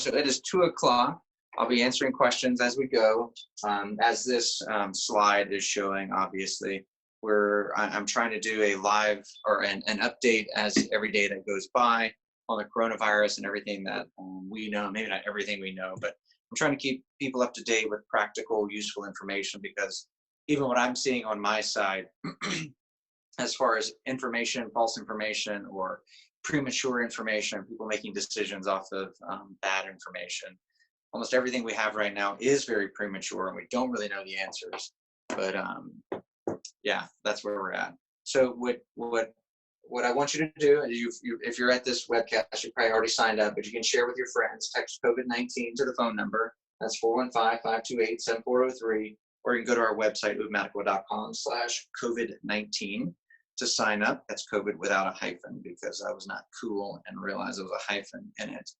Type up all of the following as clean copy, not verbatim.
right, so it is 2 o'clock. I'll be answering questions as we go. As this slide is showing, obviously, I'm trying to do a live or an update as every day that goes by on the coronavirus and everything that we know. Maybe not everything we know, but I'm trying to keep people up to date with practical, useful information, because even what I'm seeing on my side, as far as information, false information, or premature information, people making decisions off of bad information. Almost everything we have right now is very premature, and we don't really know the answers. But yeah, that's where we're at. So what I want you to do is, if you're at this webcast, you probably already signed up, but you can share with your friends. Text COVID-19 to the phone number. That's 415-528-7403, or you can go to our website, uvemedical.com/COVID-19 to sign up. That's COVID without a hyphen, because I was not cool and realized there was a hyphen in it.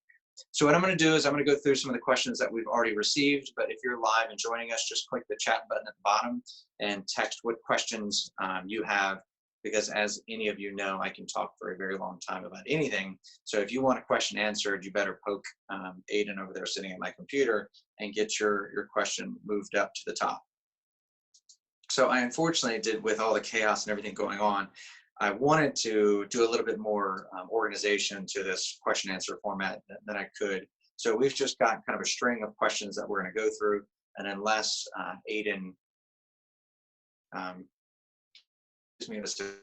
So what I'm going to do is I'm going to go through some of the questions that we've already received, but if you're live and joining us, just click the chat button at the bottom and text what questions you have, because as any of you know, I can talk for a very long time about anything. So if you want a question answered, you better poke Aiden over there sitting at my computer and get your question moved up to the top. So I unfortunately did, with all the chaos and everything going on, I wanted to do a little bit more organization to this question answer format than I could. So we've just got kind of a string of questions that we're going to go through, and unless Aiden gives me a specific,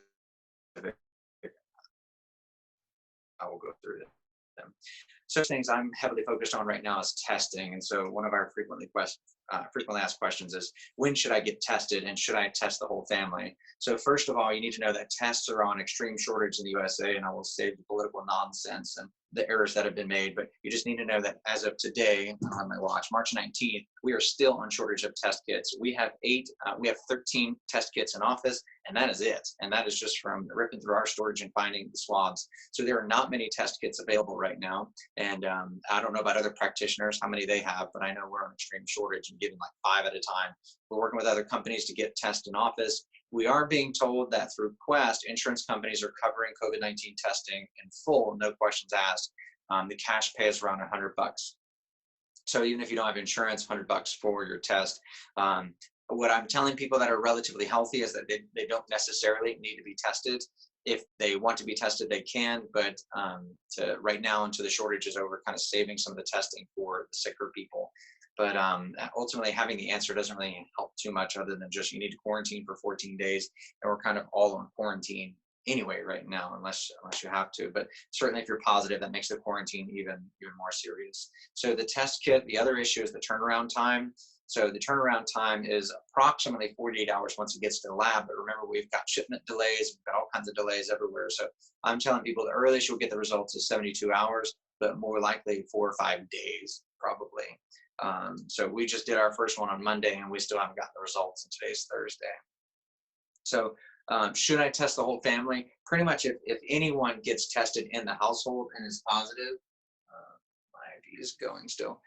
I will go through them. So things I'm heavily focused on right now is testing, and so one of our frequently asked questions is, when should I get tested, and should I test the whole family? So first of all, you need to know that tests are on extreme shortage in the USA, and I will save the political nonsense and the errors that have been made, but you just need to know that as of today, on my watch, March 19th, we are still on shortage of test kits. We have 13 test kits in office, and that is it. And that is just from ripping through our storage and finding the swabs. So there are not many test kits available right now. And I don't know about other practitioners, how many they have, but I know we're on extreme shortage and getting like 5 at a time. We're working with other companies to get tests in office. We are being told that through Quest, insurance companies are covering COVID-19 testing in full, no questions asked. The cash pay is around $100. So even if you don't have insurance, $100 for your test. What I'm telling people that are relatively healthy is that they don't necessarily need to be tested. If they want to be tested, they can, but right now, until the shortage is over, kind of saving some of the testing for the sicker people. But ultimately, having the answer doesn't really help too much, other than just you need to quarantine for 14 days, and we're kind of all on quarantine anyway right now, unless you have to. But certainly, if you're positive, that makes the quarantine even more serious. So the test kit, the other issue is the turnaround time. So the turnaround time is approximately 48 hours once it gets to the lab. But remember, we've got shipment delays, we've got all kinds of delays everywhere. So I'm telling people the earliest you'll get the results is 72 hours, but more likely 4 or 5 days, probably. So we just did our first one on Monday, and we still haven't gotten the results, and today's Thursday. So should I test the whole family? Pretty much if anyone gets tested in the household and is positive, my ID is going still.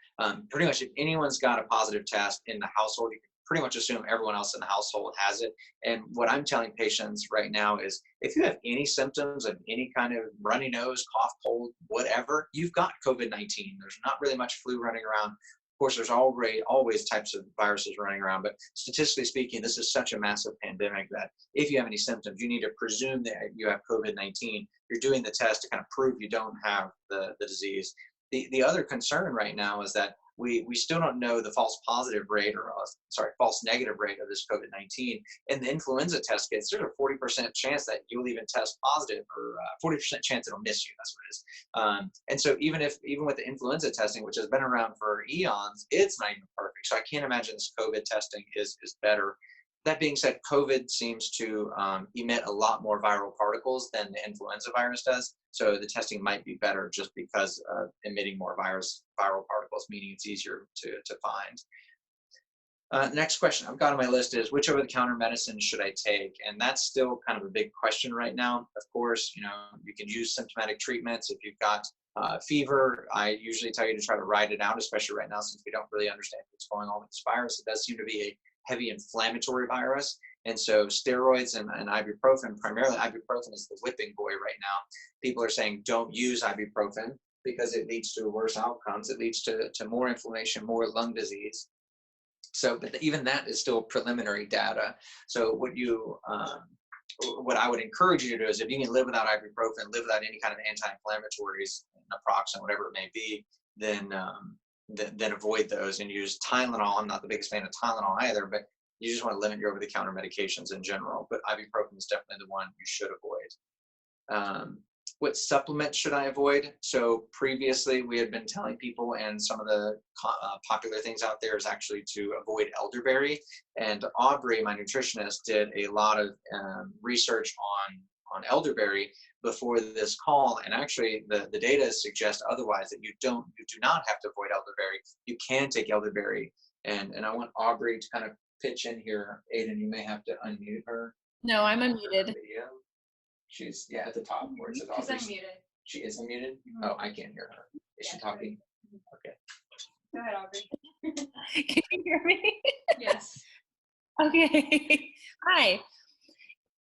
Pretty much if anyone's got a positive test in the household, you can pretty much assume everyone else in the household has it. And what I'm telling patients right now is, if you have any symptoms of any kind of runny nose, cough, cold, whatever, you've got COVID-19. There's not really much flu running around. Of course, there's always types of viruses running around, but statistically speaking, this is such a massive pandemic that if you have any symptoms, you need to presume that you have COVID-19. You're doing the test to kind of prove you don't have the disease. The other concern right now is that we still don't know the false positive rate, or false negative rate of this COVID-19. In the influenza test kits, there's a 40% chance that you'll even test positive, or 40% chance it'll miss you. That's what it is. And so even with the influenza testing, which has been around for eons, it's not even perfect. So I can't imagine this COVID testing is better. That being said, COVID seems to emit a lot more viral particles than the influenza virus does. So the testing might be better just because of emitting more viral particles, meaning it's easier to find. The next question I've got on my list is, which over-the-counter medicine should I take? And that's still kind of a big question right now. Of course, you can use symptomatic treatments. If you've got fever, I usually tell you to try to ride it out, especially right now, since we don't really understand what's going on with this virus. It does seem to be a heavy inflammatory virus. And so steroids and ibuprofen, primarily ibuprofen is the whipping boy right now. People are saying don't use ibuprofen. because it leads to worse outcomes. It leads to more inflammation, more lung disease. So, but even that is still preliminary data. So what I would encourage you to do is, if you can live without ibuprofen, live without any kind of anti-inflammatories, naproxen, whatever it may be, then avoid those and use Tylenol. I'm not the biggest fan of Tylenol either, but you just want to limit your over-the-counter medications in general. But ibuprofen is definitely the one you should avoid. What supplements should I avoid? So previously we had been telling people, and some of the popular things out there is actually to avoid elderberry. And Aubrey, my nutritionist, did a lot of research on elderberry before this call, and actually the data suggests otherwise, that you do not have to avoid elderberry. You can take elderberry, and I want Aubrey to kind of pitch in here. Aiden, you may have to unmute her. No, I'm unmuted. Video. She's at the top where it says Aubrey. She's unmuted. She is unmuted? Mm-hmm. Oh, I can't hear her. Is she talking? Okay. Go ahead, Aubrey. Can you hear me? Yes. Okay. Hi.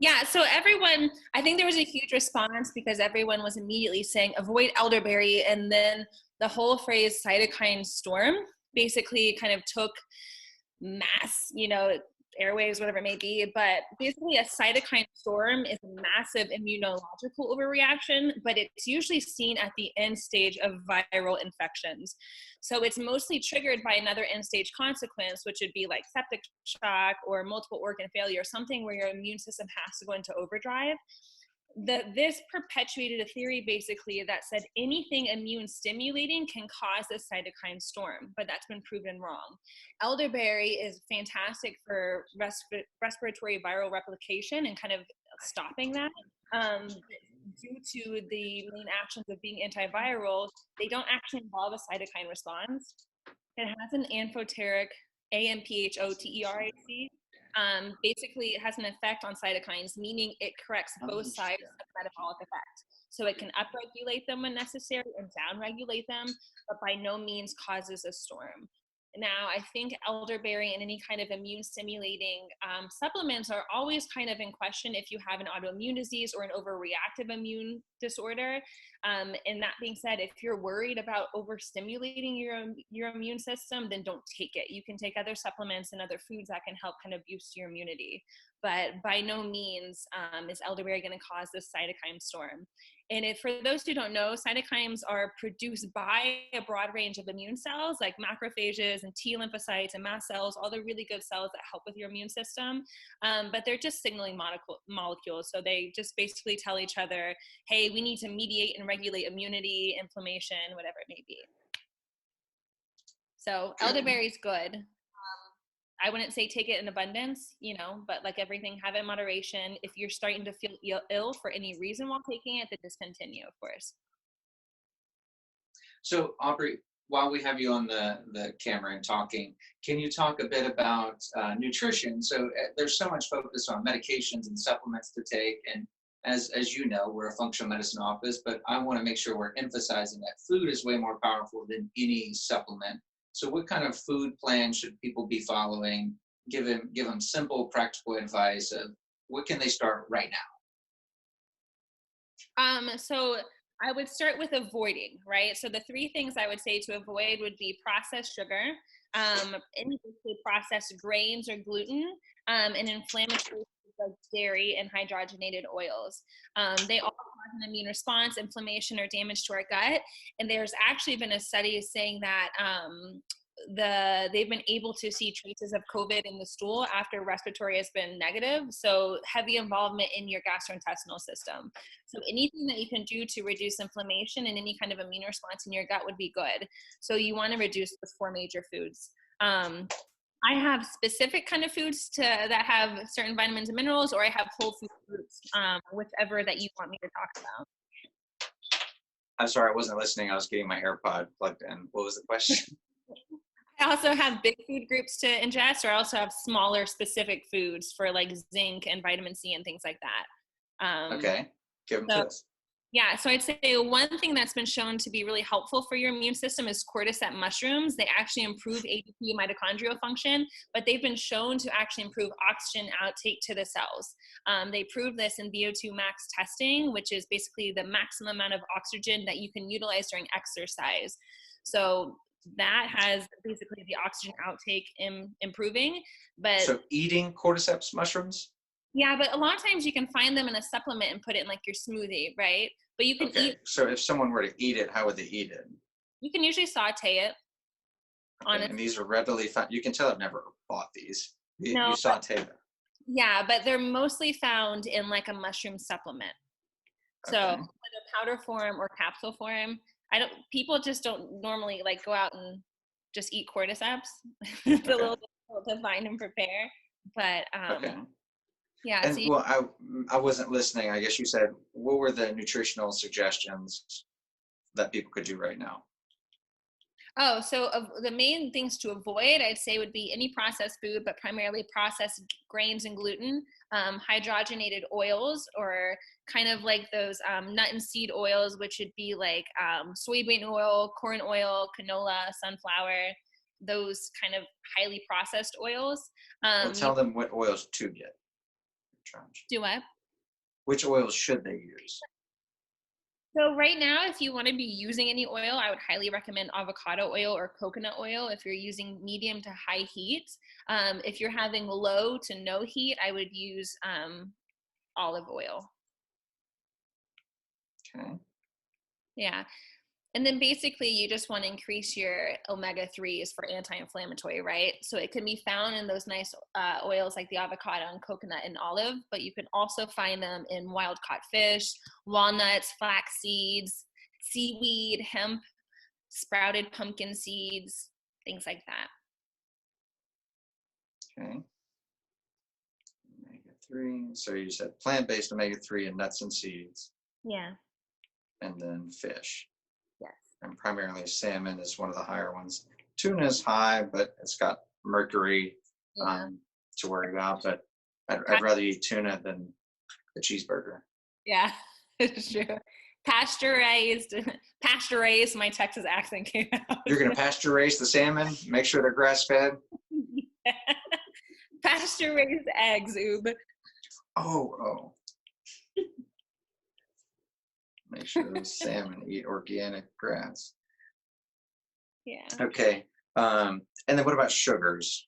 Yeah, so everyone, I think there was a huge response because everyone was immediately saying avoid elderberry, and then the whole phrase cytokine storm basically kind of took mass, airwaves, whatever it may be. But basically a cytokine storm is a massive immunological overreaction, but it's usually seen at the end stage of viral infections. So it's mostly triggered by another end stage consequence, which would be like septic shock or multiple organ failure, something where your immune system has to go into overdrive. This perpetuated a theory basically that said anything immune stimulating can cause a cytokine storm, but that's been proven wrong. Elderberry is fantastic for respiratory viral replication and kind of stopping that. Due to the main actions of being antiviral, they don't actually involve a cytokine response. It has an amphoteric, AMPHOTERAC. Basically, it has an effect on cytokines, meaning it corrects both sides of the metabolic effect. So it can upregulate them when necessary and downregulate them, but by no means causes a storm. Now, I think elderberry and any kind of immune stimulating supplements are always kind of in question if you have an autoimmune disease or an overreactive immune disorder. And that being said, if you're worried about overstimulating your immune system, then don't take it. You can take other supplements and other foods that can help kind of boost your immunity. But by no means is elderberry going to cause this cytokine storm. And for those who don't know, cytokines are produced by a broad range of immune cells like macrophages and T lymphocytes and mast cells, all the really good cells that help with your immune system. But they're just signaling molecules. So they just basically tell each other, hey, we need to mediate and regulate immunity, inflammation, whatever it may be. So elderberry is good. I wouldn't say take it in abundance, but like everything, have it in moderation. If you're starting to feel ill for any reason while taking it, then discontinue, of course. So Aubrey, while we have you on the camera and talking, can you talk a bit about nutrition? So there's so much focus on medications and supplements to take. And as you know, we're a functional medicine office, but I want to make sure we're emphasizing that food is way more powerful than any supplement. So what kind of food plan should people be following? Give them simple, practical advice of what can they start right now? So I would start with avoiding, right? So the 3 things I would say to avoid would be processed sugar, any processed grains or gluten, and inflammatory like dairy and hydrogenated oils. They all cause an immune response, inflammation, or damage to our gut. And there's actually been a study saying that they've been able to see traces of COVID in the stool after respiratory has been negative. So heavy involvement in your gastrointestinal system. So anything that you can do to reduce inflammation and any kind of immune response in your gut would be good. So you want to reduce those 4 major foods. I have specific kind of foods that have certain vitamins and minerals, or I have whole food foods, whichever that you want me to talk about. I'm sorry, I wasn't listening. I was getting my AirPod plugged in. What was the question? I also have big food groups to ingest, or I also have smaller specific foods for like zinc and vitamin C and things like that. Okay, give them to us. Yeah, so I'd say one thing that's been shown to be really helpful for your immune system is cordyceps mushrooms. They actually improve ADP mitochondrial function, but they've been shown to actually improve oxygen outtake to the cells. They proved this in VO2 max testing, which is basically the maximum amount of oxygen that you can utilize during exercise. So that has basically the oxygen outtake improving. But So eating cordyceps mushrooms? yeah, but a lot of times you can find them in a supplement and put it in like your smoothie, right? But you can Okay. eat, So if someone were to eat it, how would they eat it? you can usually saute it on Okay. it. And these are readily found. You can tell I've never bought these. You No, saute them. yeah, but they're mostly found in like a mushroom supplement. So Okay. whether powder form or capsule form, I don't, people just don't normally like go out and just eat cordyceps. It's a Okay. little difficult to find and prepare. But Okay. yeah, so And well, I wasn't listening. I guess you said, what were the nutritional suggestions that people could do right now? oh, so the main things to avoid, I'd say, would be any processed food, but primarily processed grains and gluten, hydrogenated oils, or kind of like those nut and seed oils, which would be like soybean oil, corn oil, canola, sunflower, those kind of highly processed oils. Well, You tell them what oils to get. Charge. do what? Which oils should they use? So right now, if you want to be using any oil, I would highly recommend avocado oil or coconut oil if you're using medium to high heat. If you're having low to no heat, I would use olive oil. Okay. Yeah. And then basically you just want to increase your omega-3s for anti-inflammatory, right? So it can be found in those nice oils like the avocado and coconut and olive, but you can also find them in wild caught fish, walnuts, flax seeds, seaweed, hemp, sprouted pumpkin seeds, things like that. Okay. Omega-3. So you said plant-based omega-3 and nuts and seeds, Yeah. and then fish. Yes. And primarily salmon is one of the higher ones. Tuna is high, but it's got mercury Yeah. to worry about. But I'd rather eat tuna than a cheeseburger. Yeah, it's true. Pasteurized, my Texas accent came out. You're going to pasture raise the salmon, make sure they're grass fed. Pasture raised eggs, oob. Oh. Make sure those salmon eat organic grass. Yeah. Okay. And then what about sugars?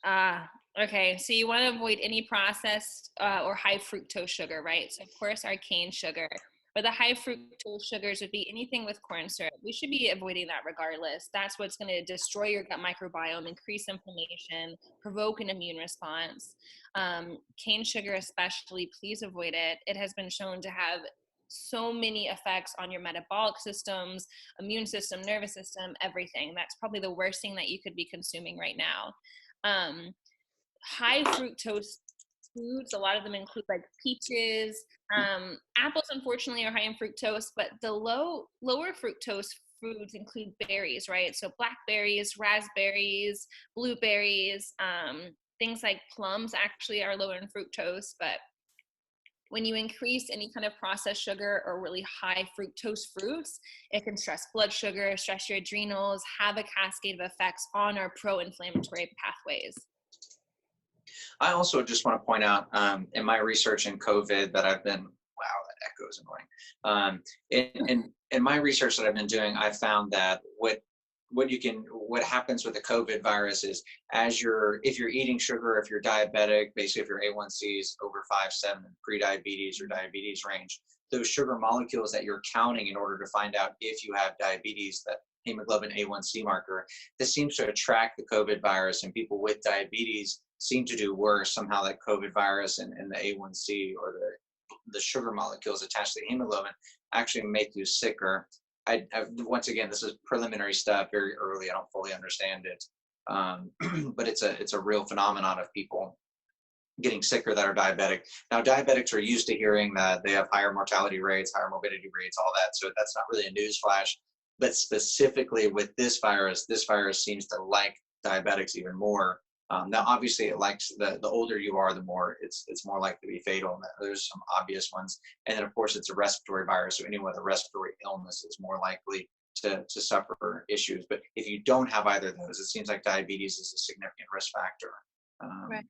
Okay. So you want to avoid any processed or high fructose sugar, right? So of course our cane sugar, but the high fructose sugars would be anything with corn syrup. We should be avoiding that regardless. That's what's going to destroy your gut microbiome, increase inflammation, provoke an immune response. Cane sugar especially, please avoid it. It has been shown to have so many effects on your metabolic systems, immune system, nervous system, everything. That's probably the worst thing that you could be consuming right now. High fructose foods, a lot of them include like peaches. Apples unfortunately are high in fructose, but the lower fructose foods include berries, right? So blackberries, raspberries, blueberries, things like plums actually are lower in fructose. But when you increase any kind of processed sugar or really high fructose fruits, it can stress blood sugar, stress your adrenals, have a cascade of effects on our pro-inflammatory pathways. I also just want to point out in my research in COVID that I've been, wow, that echo is annoying. In my research that I've been doing, I found that what happens with the COVID virus is if you're eating sugar, if you're diabetic, basically if your A1C is over 5.7, pre-diabetes or diabetes range, those sugar molecules that you're counting in order to find out if you have diabetes, that hemoglobin A1C marker, this seems to attract the COVID virus, and people with diabetes seem to do worse. Somehow that COVID virus and the A1C or the sugar molecules attached to the hemoglobin actually make you sicker. Once again, this is preliminary stuff, very early. I don't fully understand it, but it's a real phenomenon of people getting sicker that are diabetic. Now, diabetics are used to hearing that they have higher mortality rates, higher morbidity rates, all that. So that's not really a news flash. But specifically with this virus seems to like diabetics even more. Now, obviously, it likes the older you are, the more it's more likely to be fatal. And there's some obvious ones, and then of course it's a respiratory virus, so anyone with a respiratory illness is more likely to suffer issues. But if you don't have either of those, it seems like diabetes is a significant risk factor. Right. Um,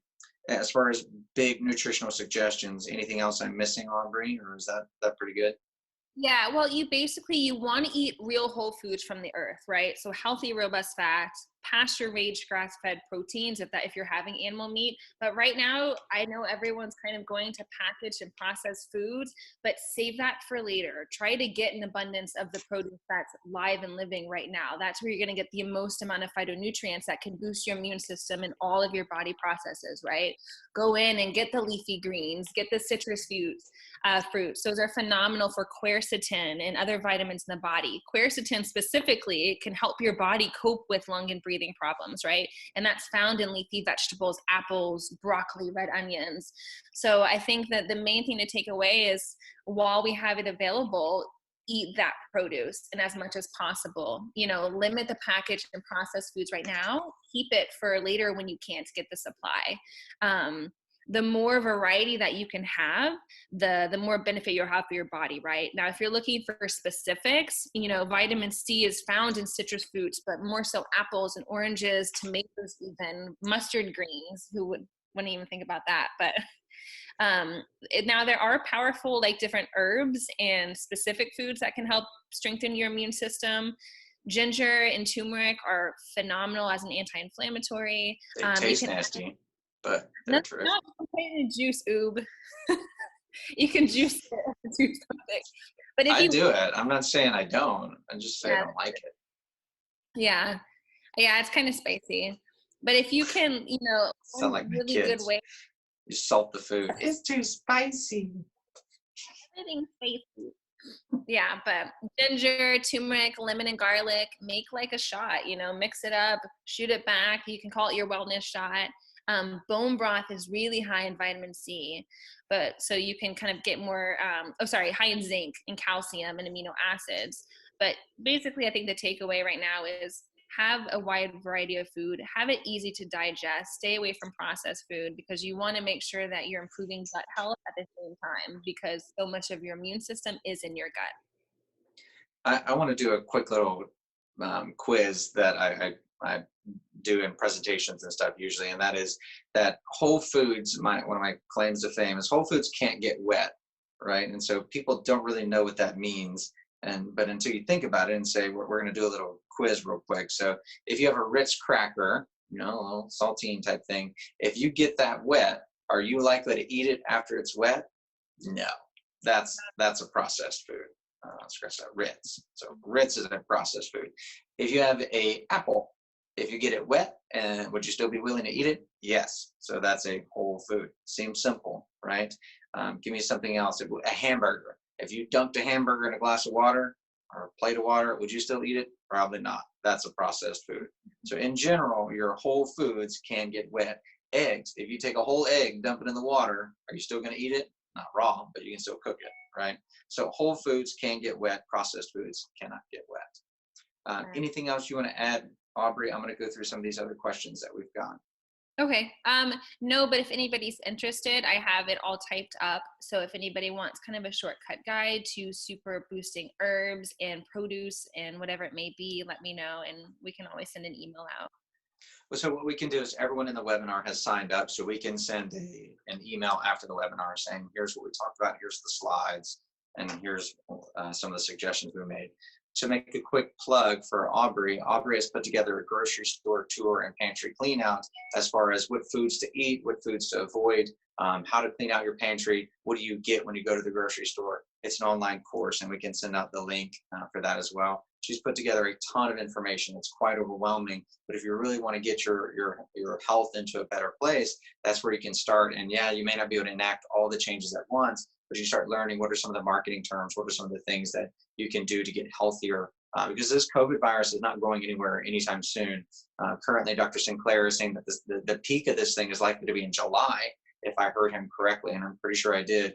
as far as big nutritional suggestions, anything else I'm missing, Aubrey, or is that pretty good? Yeah, well, you want to eat real whole foods from the earth, right? So healthy, robust fats, pasture-raised, grass-fed proteins, if you're having animal meat. But right now, I know everyone's kind of going to packaged and processed foods, but save that for later. Try to get an abundance of the produce that's live and living right now. That's where you're going to get the most amount of phytonutrients that can boost your immune system and all of your body processes, right? Go in and get the leafy greens, get the citrus fruits. Those are phenomenal for quercetin and other vitamins in the body. Quercetin specifically can help your body cope with lung and breathing problems, right? And that's found in leafy vegetables, apples, broccoli, red onions. So I think that the main thing to take away is, while we have it available, eat that produce and as much as possible. Limit the packaged and processed foods right now. Keep it for later when you can't get the supply. The more variety that you can have, the more benefit you'll have for your body, right? Now, if you're looking for specifics, vitamin C is found in citrus fruits, but more so apples and oranges, tomatoes, even mustard greens. Wouldn't even think about that? But now there are powerful, like, different herbs and specific foods that can help strengthen your immune system. Ginger and turmeric are phenomenal as an anti-inflammatory. They taste nasty, but they're No, terrific. not put it in juice, oob. You can juice it or do something. But if I you, do it. I'm not saying I don't. I just say I yeah, don't like it. yeah, yeah, it's kind of spicy. But if you can, Sound one like my really good kids. way, You salt the food. It's too spicy. everything's spicy. Yeah, but ginger, turmeric, lemon, and garlic, make like a shot, mix it up, shoot it back. You can call it your wellness shot. Bone broth is really high in vitamin C, but so you can kind of get more, high in zinc and calcium and amino acids. But basically, I think the takeaway right now is, have a wide variety of food, have it easy to digest, stay away from processed food, because you want to make sure that you're improving gut health at the same time, because so much of your immune system is in your gut. I want to do a quick little quiz that I do in presentations and stuff usually, and that is that Whole Foods, one of my claims to fame is Whole Foods can't get wet, right? And so people don't really know what that means. But until you think about it and say, we're going to do a little quiz real quick. So if you have a Ritz cracker, a little saltine type thing, if you get that wet, are you likely to eat it after it's wet? No, that's a processed food. Scratch that, Ritz. So Ritz is a processed food. If you have a apple, if you get it wet, and would you still be willing to eat it? Yes. So that's a whole food. Seems simple, right? Give me something else. A hamburger. If you dunked a hamburger in a glass of water or a plate of water, would you still eat it? Probably not. That's a processed food. So in general, your whole foods can get wet. Eggs. If you take a whole egg, dump it in the water, are you still going to eat it? Not raw, but you can still cook it, right? So whole foods can get wet. Processed foods cannot get wet. Right. Anything else you want to add, Aubrey? I'm going to go through some of these other questions that we've got. Okay. No, but if anybody's interested, I have it all typed up. So if anybody wants kind of a shortcut guide to super boosting herbs and produce and whatever it may be, let me know, and we can always send an email out. Well, so what we can do is everyone in the webinar has signed up, so we can send an email after the webinar saying, here's what we talked about, here's the slides, and here's some of the suggestions we made. To make a quick plug for Aubrey, Aubrey has put together a grocery store tour and pantry clean out as far as what foods to eat, what foods to avoid, how to clean out your pantry, what do you get when you go to the grocery store. It's an online course, and we can send out the link for that as well. She's put together a ton of information. It's quite overwhelming, but if you really want to get your health into a better place, that's where you can start. And yeah, you may not be able to enact all the changes at once, but you start learning what are some of the marketing terms, what are some of the things that you can do to get healthier, because this COVID virus is not going anywhere anytime soon. Currently, Dr. Sinclair is saying that the peak of this thing is likely to be in July, if I heard him correctly, and I'm pretty sure I did.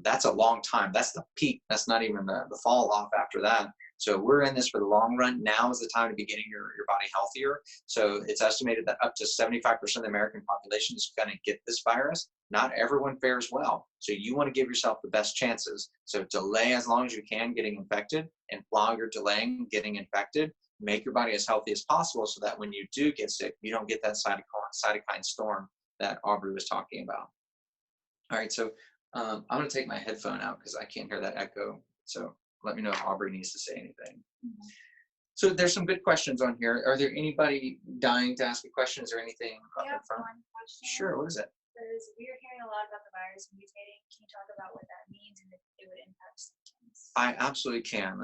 That's a long time. That's the peak. That's not even the fall off after that. So we're in this for the long run. Now is the time to be getting your body healthier. So it's estimated that up to 75% of the American population is going to get this virus. Not everyone fares well. So you want to give yourself the best chances. So delay as long as you can getting infected, and while you're delaying getting infected, make your body as healthy as possible so that when you do get sick, you don't get that cytokine storm that Aubrey was talking about. All right, so I'm going to take my headphone out because I can't hear that echo. So let me know if Aubrey needs to say anything. Mm-hmm. So there's some good questions on here. Are there anybody dying to ask a question? Is there anything up in front? One question. Sure, what is it? Because we are hearing a lot about the virus mutating. Can you talk about what that means and if it would impact symptoms? I absolutely can.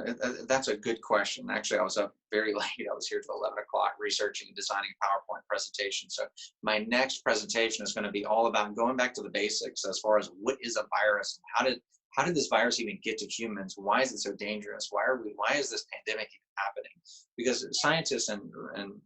That's a good question. Actually, I was up very late. I was here till 11 o'clock researching and designing a PowerPoint presentation. So my next presentation is going to be all about going back to the basics as far as what is a virus and how did this virus even get to humans? Why is it so dangerous? Why is this pandemic even happening? Because scientists and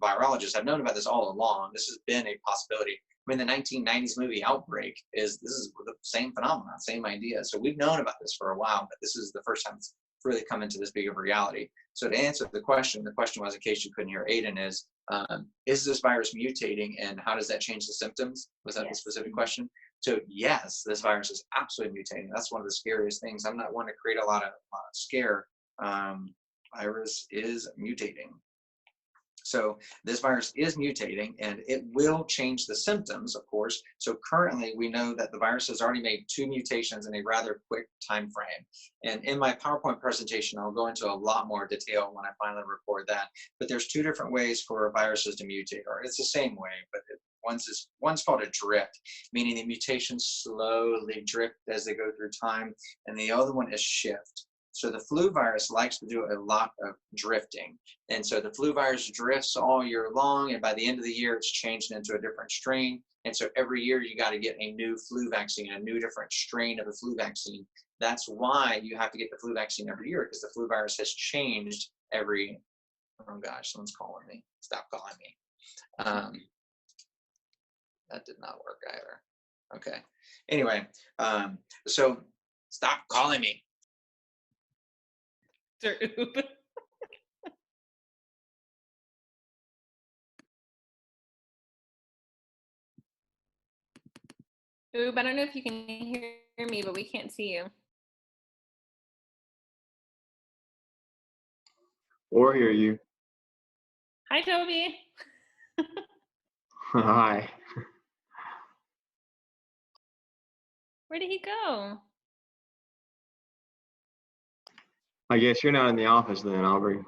virologists have known about this all along. This has been a possibility. I mean, the 1990s movie Outbreak this is the same phenomenon, same idea. So we've known about this for a while, but this is the first time it's really come into this big of a reality. So to answer the question was, in case you couldn't hear Aiden, is this virus mutating and how does that change the symptoms? Was that yes. The specific question? So yes, this virus is absolutely mutating. That's one of the scariest things. I'm not one to create a lot of scare. Virus is mutating. So this virus is mutating and it will change the symptoms, of course. So currently we know that the virus has already made 2 mutations in a rather quick time frame. And in my PowerPoint presentation, I'll go into a lot more detail when I finally record that. But there's 2 different ways for viruses to mutate, or it's the same way, but one's called a drift, meaning the mutations slowly drift as they go through time, and the other one is shift. So the flu virus likes to do a lot of drifting. And so the flu virus drifts all year long, and by the end of the year, it's changed into a different strain. And so every year you got to get a new flu vaccine, a new different strain of the flu vaccine. That's why you have to get the flu vaccine every year, because the flu virus has changed every, oh gosh, someone's calling me. Stop calling me. That did not work either. Okay. Anyway, so stop calling me. Oob. Oob, I don't know if you can hear me, but we can't see you. Or hear you. Hi, Toby. Hi. Where did he go? I guess you're not in the office then, Aubrey.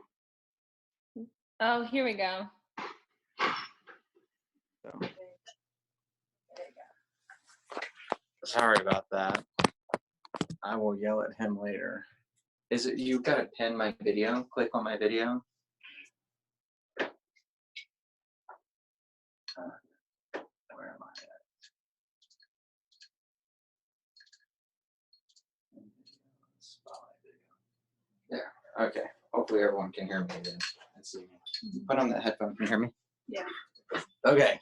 Oh, here we go. Sorry about that. I will yell at him later. Is it, you've got to pin my video? Click on my video. Where am I at? There. Okay. Hopefully everyone can hear me again. Let's see. Put on that headphone. Can you hear me? Yeah. Okay.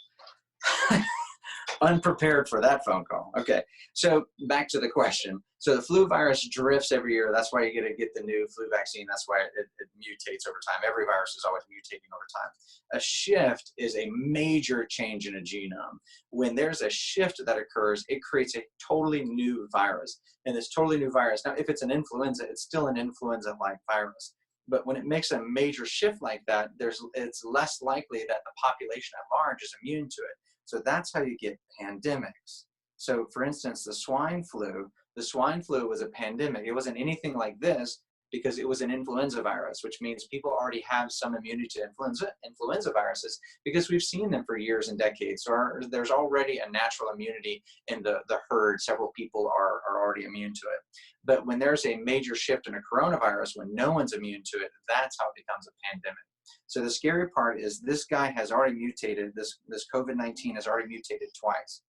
Unprepared for that phone call. Okay. So back to the question. So the flu virus drifts every year. That's why you got to get the new flu vaccine. That's why it mutates over time. Every virus is always mutating over time. A shift is a major change in a genome. When there's a shift that occurs, it creates a totally new virus. And this totally new virus, now if it's an influenza, it's still an influenza-like virus. But when it makes a major shift like that, it's less likely that the population at large is immune to it. So that's how you get pandemics. So for instance, the swine flu was a pandemic. It wasn't anything like this because it was an influenza virus, which means people already have some immunity to influenza viruses because we've seen them for years and decades. So there's already a natural immunity in the herd. Several people are already immune to it. But when there's a major shift in a coronavirus, when no one's immune to it, that's how it becomes a pandemic. So the scary part is this guy has already mutated, this COVID-19 has already mutated twice.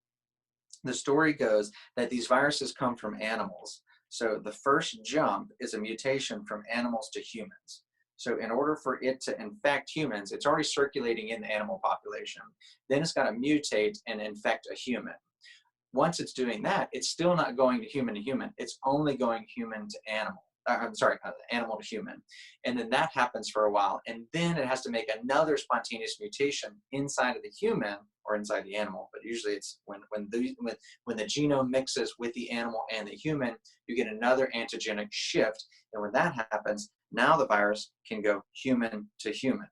The story goes that these viruses come from animals. So the first jump is a mutation from animals to humans. So in order for it to infect humans, it's already circulating in the animal population. Then it's got to mutate and infect a human. Once it's doing that, it's still not going to human. It's only going human to animal. I'm sorry, animal to human. And then that happens for a while. And then it has to make another spontaneous mutation inside of the human or inside the animal. But usually it's when the genome mixes with the animal and the human, you get another antigenic shift. And when that happens, now the virus can go human to human.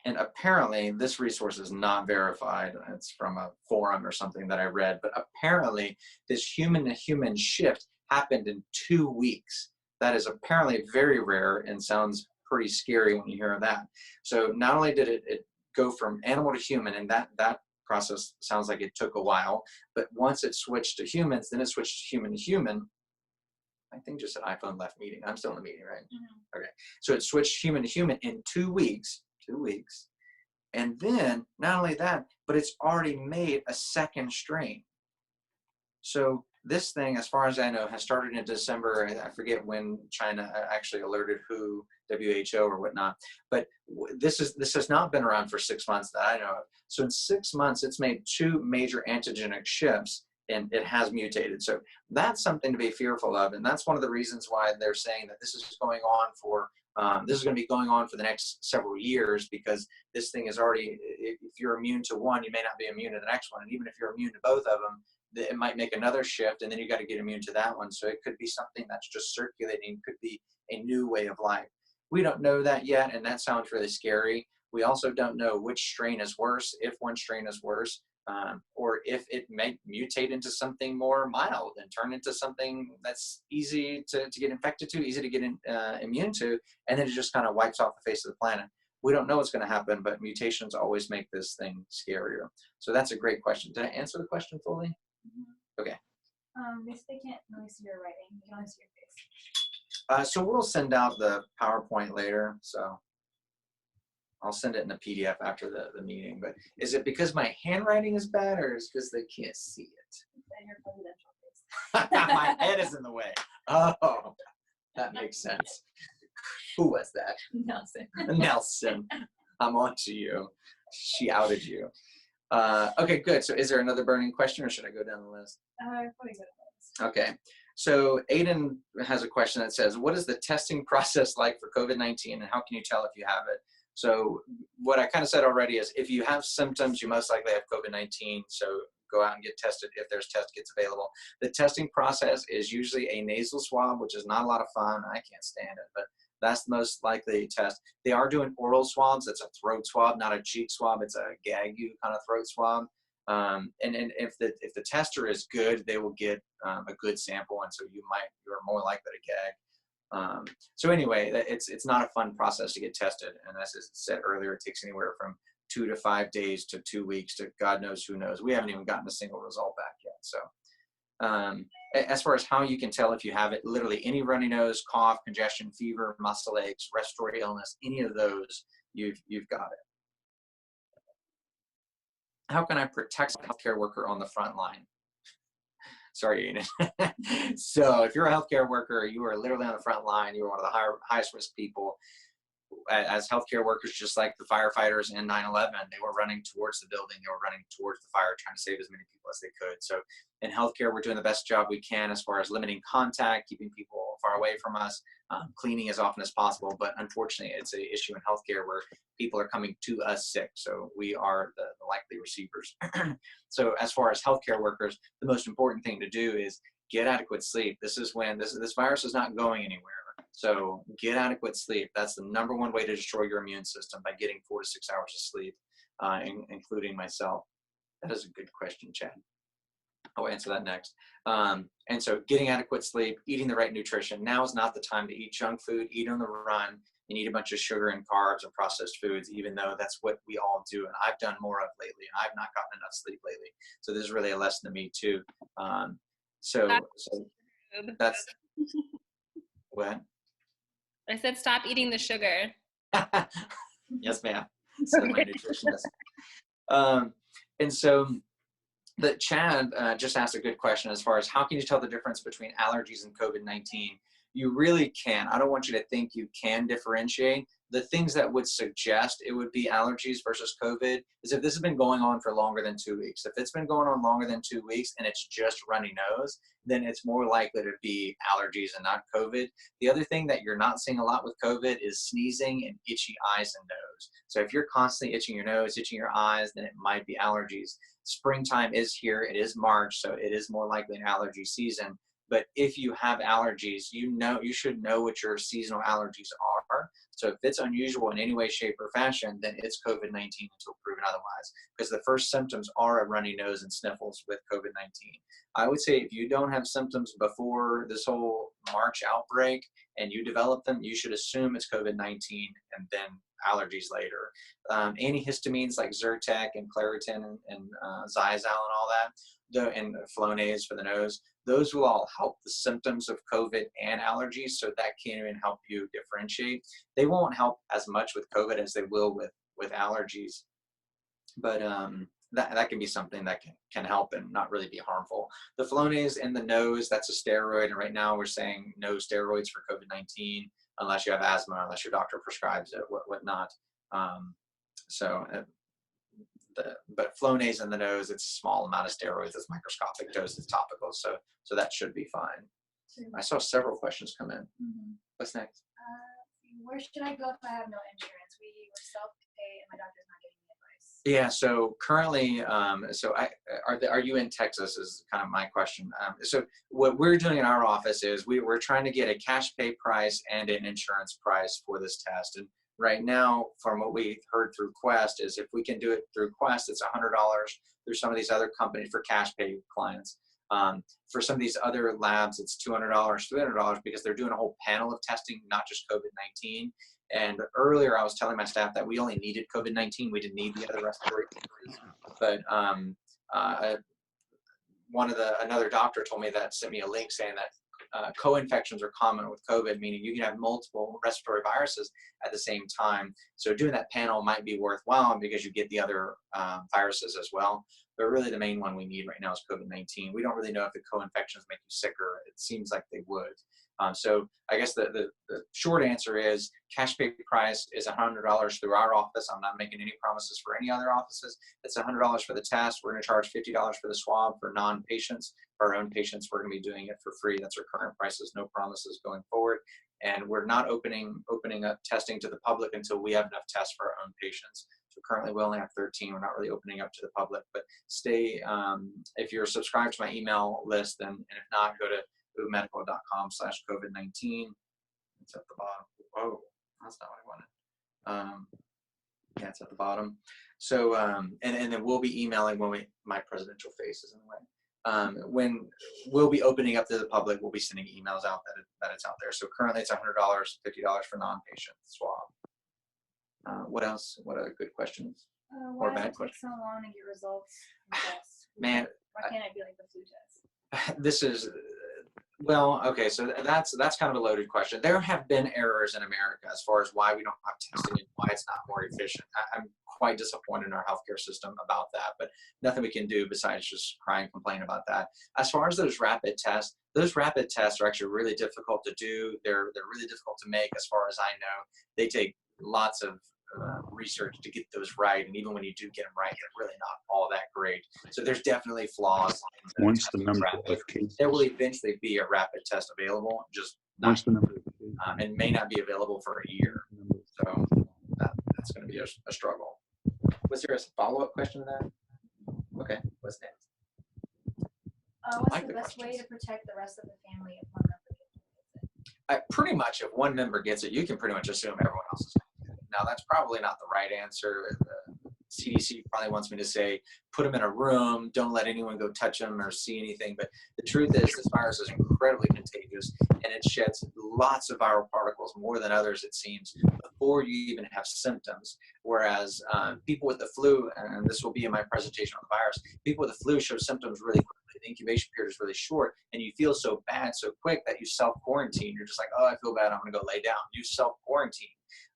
And apparently, this resource is not verified. It's from a forum or something that I read. But apparently, this human-to-human shift happened in 2 weeks. That is apparently very rare and sounds pretty scary when you hear of that. So not only did it go from animal to human, and that process sounds like it took a while, but once it switched to humans, then it switched human to human. I think just said iPhone left meeting. I'm still in the meeting, right? Mm-hmm. Okay. So it switched human to human in 2 weeks. 2 weeks. And then not only that, but it's already made a second strain. So this thing, as far as I know, has started in December. I forget when China actually alerted WHO or whatnot. But this has not been around for 6 months that I know of. So in 6 months, it's made 2 major antigenic shifts, and it has mutated. So that's something to be fearful of. And that's one of the reasons why they're saying that this is going on for this is going to be going on for the next several years, because this thing is already, if you're immune to one, you may not be immune to the next one. And even if you're immune to both of them, it might make another shift, and then you got to get immune to that one. So it could be something that's just circulating, could be a new way of life. We don't know that yet, and that sounds really scary. We also don't know which strain is worse, if one strain is worse, or if it may mutate into something more mild and turn into something that's easy to get infected to, easy to get immune to, and then it just kind of wipes off the face of the planet. We don't know what's going to happen, but mutations always make this thing scarier. So that's a great question. Did I answer the question fully? Mm-hmm. Okay. They can't really see your writing. You can only see your face. So we'll send out the PowerPoint later. So I'll send it in a PDF after the meeting. But is it because my handwriting is bad, or is it because they can't see it? And your presidential face. My head is in the way. Oh, that makes sense. Who was that? Nelson. Nelson. I'm on to you. She outed you. Okay, good. So is there another burning question, or should I go down the list? Probably go down the list. Okay. So Aiden has a question that says, what is the testing process like for COVID-19, and how can you tell if you have it? So what I kind of said already is, if you have symptoms, you most likely have COVID-19. So go out and get tested if there's test kits available. The testing process is usually a nasal swab, which is not a lot of fun. I can't stand it, but that's the most likely test. They are doing oral swabs. It's a throat swab, not a cheek swab. It's a gag you kind of throat swab. And if the tester is good, they will get a good sample, and so you're more likely to gag. So anyway, it's not a fun process to get tested, and as I said earlier, it takes anywhere from 2 to 5 days to 2 weeks to God knows who knows. We haven't even gotten a single result back yet. So as far as how you can tell if you have it, literally any runny nose, cough, congestion, fever, muscle aches, respiratory illness, any of those, you've got it. How can I protect a healthcare worker on the front line? Sorry, Aiden. So if you're a healthcare worker, you are literally on the front line. You are one of the highest risk people. As healthcare workers, just like the firefighters in 9/11, they were running towards the building. They were running towards the fire, trying to save as many people as they could. So in healthcare, we're doing the best job we can as far as limiting contact, keeping people far away from us, cleaning as often as possible. But unfortunately, it's an issue in healthcare where people are coming to us sick. So we are the likely receivers. So as far as healthcare workers, the most important thing to do is get adequate sleep. This is when this virus is not going anywhere. So get adequate sleep. That's the number one way to destroy your immune system, by getting 4 to 6 hours of sleep, including myself. That is a good question, Chad. I'll answer that next. And so getting adequate sleep, eating the right nutrition. Now is not the time to eat junk food, eat on the run, and eat a bunch of sugar and carbs and processed foods, even though that's what we all do. And I've done more of lately, and I've not gotten enough sleep lately. So this is really a lesson to me too. So that's what? I said stop eating the sugar. Yes, ma'am. So my nutritionist. And so the Chad just asked a good question as far as how can you tell the difference between allergies and COVID-19? you really can. I don't want you to think you can differentiate. The things that would suggest it would be allergies versus COVID is if this has been going on for longer than 2 weeks. If it's been going on longer than 2 weeks and it's just runny nose, then it's more likely to be allergies and not COVID. The other thing that you're not seeing a lot with COVID is sneezing and itchy eyes and nose. So if you're constantly itching your nose, itching your eyes, then it might be allergies. Springtime is here. It is March, so it is more likely an allergy season. But if you have allergies, you should know what your seasonal allergies are. So if it's unusual in any way, shape, or fashion, then it's COVID-19 until proven otherwise. Because the first symptoms are a runny nose and sniffles with COVID-19. I would say if you don't have symptoms before this whole March outbreak and you develop them, you should assume it's COVID-19 and then allergies later. Antihistamines like Zyrtec and Claritin and Xyzal and all that, and Flonase for the nose, those will all help the symptoms of COVID and allergies, so that can even help you differentiate. They won't help as much with COVID as they will with allergies, but that can be something that can help and not really be harmful. The Flonase in the nose, that's a steroid, and right now we're saying no steroids for COVID-19 unless you have asthma, unless your doctor prescribes it, whatnot. But Flonase in the nose, it's a small amount of steroids, it's microscopic dose, it's topical, so that should be fine. I saw several questions come in. Mm-hmm. What's next? Where should I go if I have no insurance? We were self-pay and my doctor's not giving me advice. Yeah, so currently, are you in Texas is kind of my question. So what we're doing in our office is we're trying to get a cash pay price and an insurance price for this test. And right now, from what we heard through Quest, is if we can do it through Quest, it's $100 through some of these other companies for cash pay clients. For some of these other labs, it's $200, $300 because they're doing a whole panel of testing, not just COVID-19. And earlier, I was telling my staff that we only needed COVID-19; we didn't need the other respiratory diseases. But another doctor told me that, sent me a link saying that co-infections are common with COVID, meaning you can have multiple respiratory viruses at the same time. So doing that panel might be worthwhile because you get the other viruses as well. But really the main one we need right now is COVID-19. We don't really know if the co-infections make you sicker. It seems like they would. So I guess the short answer is cash pay price is $100 through our office. I'm not making any promises for any other offices. It's $100 for the test. We're going to charge $50 for the swab for non-patients. For our own patients, we're going to be doing it for free. That's our current prices, no promises going forward. And we're not opening up testing to the public until we have enough tests for our own patients. So currently we only have 13. We're not really opening up to the public, but stay, if you're subscribed to my email list, and if not, go to ubmedical.com/COVID-19. It's at the bottom. Whoa, that's not what I wanted. Yeah, it's at the bottom. So, and then we'll be emailing when my presidential face is in the way. When we'll be opening up to the public, we'll be sending emails out that it's out there. So currently it's $100, $50 for non-patient swab. What else? What other good questions? Why Or does bad it take questions? so long to get results from tests? Man, Why can't it be like the flu test? this is, well, okay, so that's kind of a loaded question. There have been errors in America as far as why we don't have testing and why it's not more efficient. I'm quite disappointed in our healthcare system about that, but nothing we can do besides just cry and complain about that. As far as those rapid tests are actually really difficult to do. They're really difficult to make as far as I know. They take lots of research to get those right, and even when you do get them right, they're really not all that great. So there's definitely flaws. Once the number of cases, There will eventually be a rapid test available, just not, once the number of cases, and may not be available for a year. So that's going to be a struggle. Was there a follow-up question to that? Okay, what's next? What's like the the best way questions. to protect the rest of the family if one member gets it? Pretty much, if one member gets it, you can pretty much assume everyone else is going to get it. Now, that's probably not the right answer. The CDC probably wants me to say, put them in a room, don't let anyone go touch them or see anything. But the truth is, this virus is incredibly contagious, and it sheds lots of viral particles, more than others, it seems, before you even have symptoms. Whereas people with the flu, and this will be in my presentation on the virus, people with the flu show symptoms really quickly. the incubation period is really short, and you feel so bad so quick that you self-quarantine. You're just like, oh, I feel bad, I'm gonna go lay down. You self-quarantine.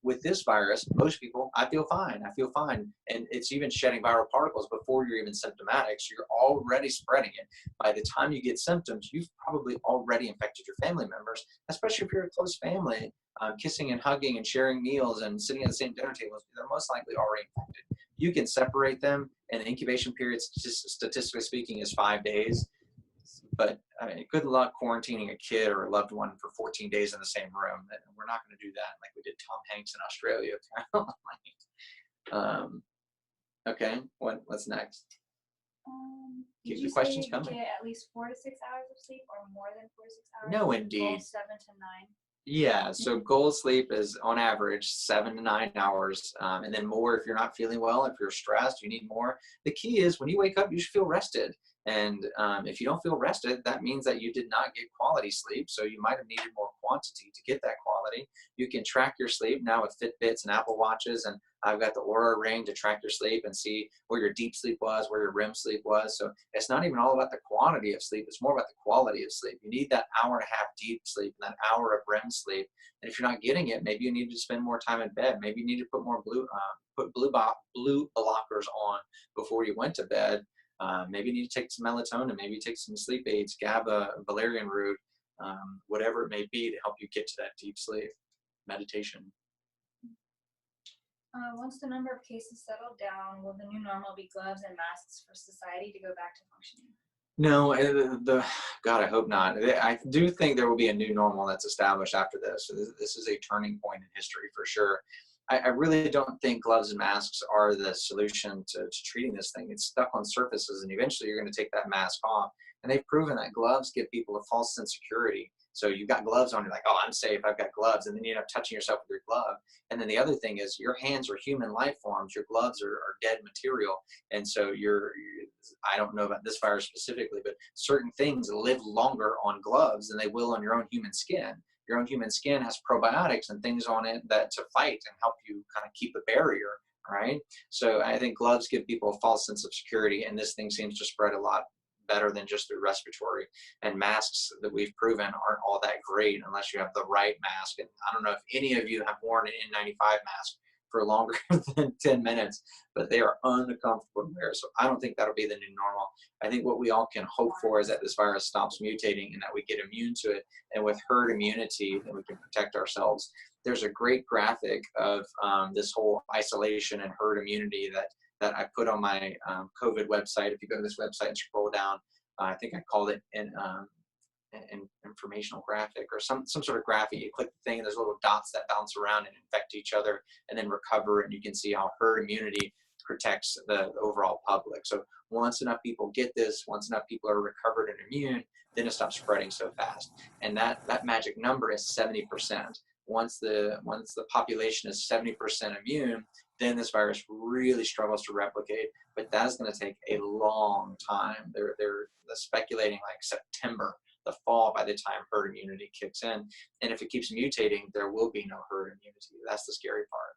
With this virus, most people, I feel fine, and it's even shedding viral particles before you're even symptomatic, so you're already spreading it. By the time you get symptoms, you've probably already infected your family members, especially if you're a close family. Kissing and hugging and sharing meals and sitting at the same dinner tables, they're most likely already infected. You can separate them, and the incubation period, statistically speaking, is 5 days. But I mean, good luck quarantining a kid or a loved one for 14 days in the same room. We're not going to do that like we did Tom Hanks in Australia. Okay, what's next? Did Keep you the questions say coming. get at least 4 to 6 hours of sleep or more than 4 to 6 hours? No, Goal indeed. 7 to 9. Yeah, so goal sleep is on average 7 to 9 hours, and then more if you're not feeling well. If you're stressed, you need more. The key is when you wake up, you should feel rested. And if you don't feel rested, that means that you did not get quality sleep. So you might have needed more quantity to get that quality. You can track your sleep now with Fitbits and Apple Watches, and I've got the Aura Ring to track your sleep and see where your deep sleep was, where your REM sleep was. So it's not even all about the quantity of sleep. It's more about the quality of sleep. You need that hour and a half deep sleep and that hour of REM sleep. And if you're not getting it, maybe you need to spend more time in bed. Maybe you need to put more blue blockers on before you went to bed. Maybe you need to take some melatonin. Maybe take some sleep aids, GABA, valerian root, whatever it may be to help you get to that deep sleep. Meditation. Once the number of cases settle down, will the new normal be gloves and masks for society to go back to functioning? No, God, I hope not. I do think there will be a new normal that's established after this. So this is a turning point in history for sure. I really don't think gloves and masks are the solution to treating this thing. It's stuck on surfaces, and eventually you're going to take that mask off. And they've proven that gloves give people a false sense of security. So you've got gloves on, you're like, oh, I'm safe, I've got gloves. And then you end up touching yourself with your glove. And then the other thing is your hands are human life forms. Your gloves are dead material. And so I don't know about this virus specifically, but certain things live longer on gloves than they will on your own human skin. Your own human skin has probiotics and things on it that to fight and help you kind of keep a barrier, right? So I think gloves give people a false sense of security, and this thing seems to spread a lot better than just through respiratory. And masks that we've proven aren't all that great unless you have the right mask. And I don't know if any of you have worn an N95 mask for longer than 10 minutes, but they are uncomfortable to wear. So I don't think that'll be the new normal. I think what we all can hope for is that this virus stops mutating and that we get immune to it. And with herd immunity, that we can protect ourselves. There's a great graphic of this whole isolation and herd immunity that I put on my COVID website. If you go to this website and scroll down, I think I called it an informational graphic or some sort of graphic. You click the thing and there's little dots that bounce around and infect each other and then recover, and you can see how herd immunity protects the overall public. So once enough people get this, once enough people are recovered and immune, then it stops spreading so fast. And that magic number is 70%. Once the population is 70% immune, then this virus really struggles to replicate, but that's going to take a long time. They're speculating like September, the fall, by the time herd immunity kicks in. And if it keeps mutating, there will be no herd immunity. That's the scary part.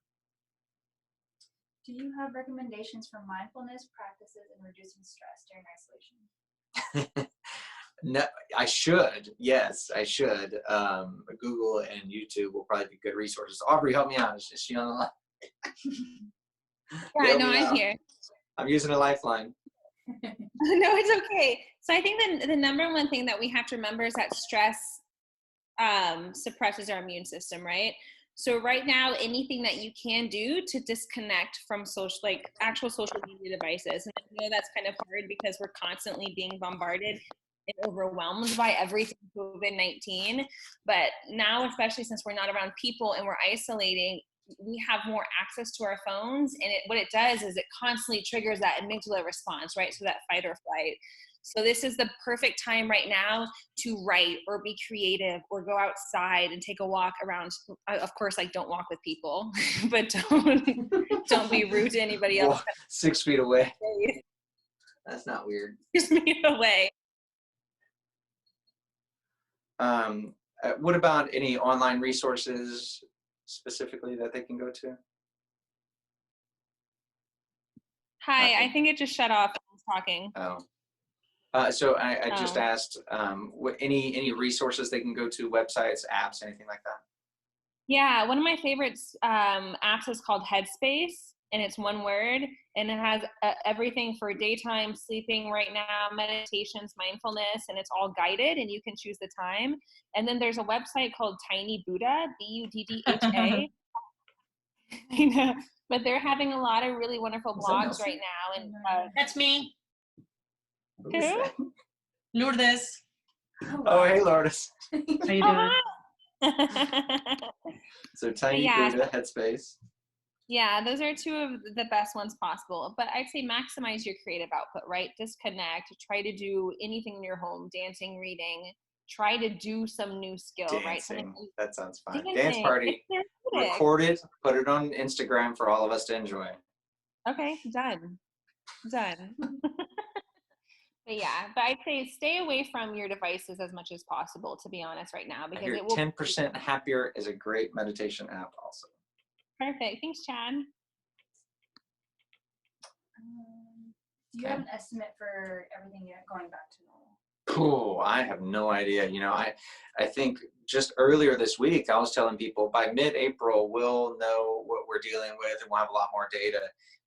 Do you have recommendations for mindfulness practices in reducing stress during isolation? No, I should. Yes, I should. Google and YouTube will probably be good resources. Aubrey, help me out. Is she on the line? Yeah, no, I'm here. I'm using a lifeline. No, it's okay. So I think the number one thing that we have to remember is that stress suppresses our immune system, right? So right now, anything that you can do to disconnect from actual social media devices, and I know that's kind of hard because we're constantly being bombarded and overwhelmed by everything COVID-19. But now, especially since we're not around people and we're isolating, we have more access to our phones, and what it does is it constantly triggers that amygdala response, right? So that fight or flight. So this is the perfect time right now to write or be creative or go outside and take a walk around. Of course, like don't walk with people, but don't be rude to anybody else. 6 feet away. That's not weird. 6 feet away. What about any online resources specifically that they can go to? Hi, Nothing. I think it just shut off. I was talking. Oh. So I just Oh. asked, any resources they can go to, websites, apps, anything like that? Yeah, one of my favorites apps is called Headspace, and it's one word, and it has everything for daytime sleeping right now, meditations, mindfulness, and it's all guided, and you can choose the time. And then there's a website called Tiny Buddha, Buddha. I know, but they're having a lot of really wonderful Is that blogs Nelson? right now. And That's me, Who is Who? that? Lourdes. Oh, hey, Lourdes. How you doing? oh, hi. So Tiny yeah, Buddha, Headspace. Yeah, those are two of the best ones possible. But I'd say maximize your creative output, right? Disconnect, try to do anything in your home, dancing, reading, try to do some new skill, right? Dancing. That sounds fun. Dancing. Dance party. It's therapeutic. Record it, put it on Instagram for all of us to enjoy. Okay, done. Done. But yeah, but I'd say stay away from your devices as much as possible, to be honest, right now, I because hear it will 10% Happier is a great meditation app also. Perfect. Thanks, Chad. Do you have an estimate for everything yet going back to normal? Cool. I have no idea. I think just earlier this week, I was telling people by mid-April, we'll know what we're dealing with and we'll have a lot more data.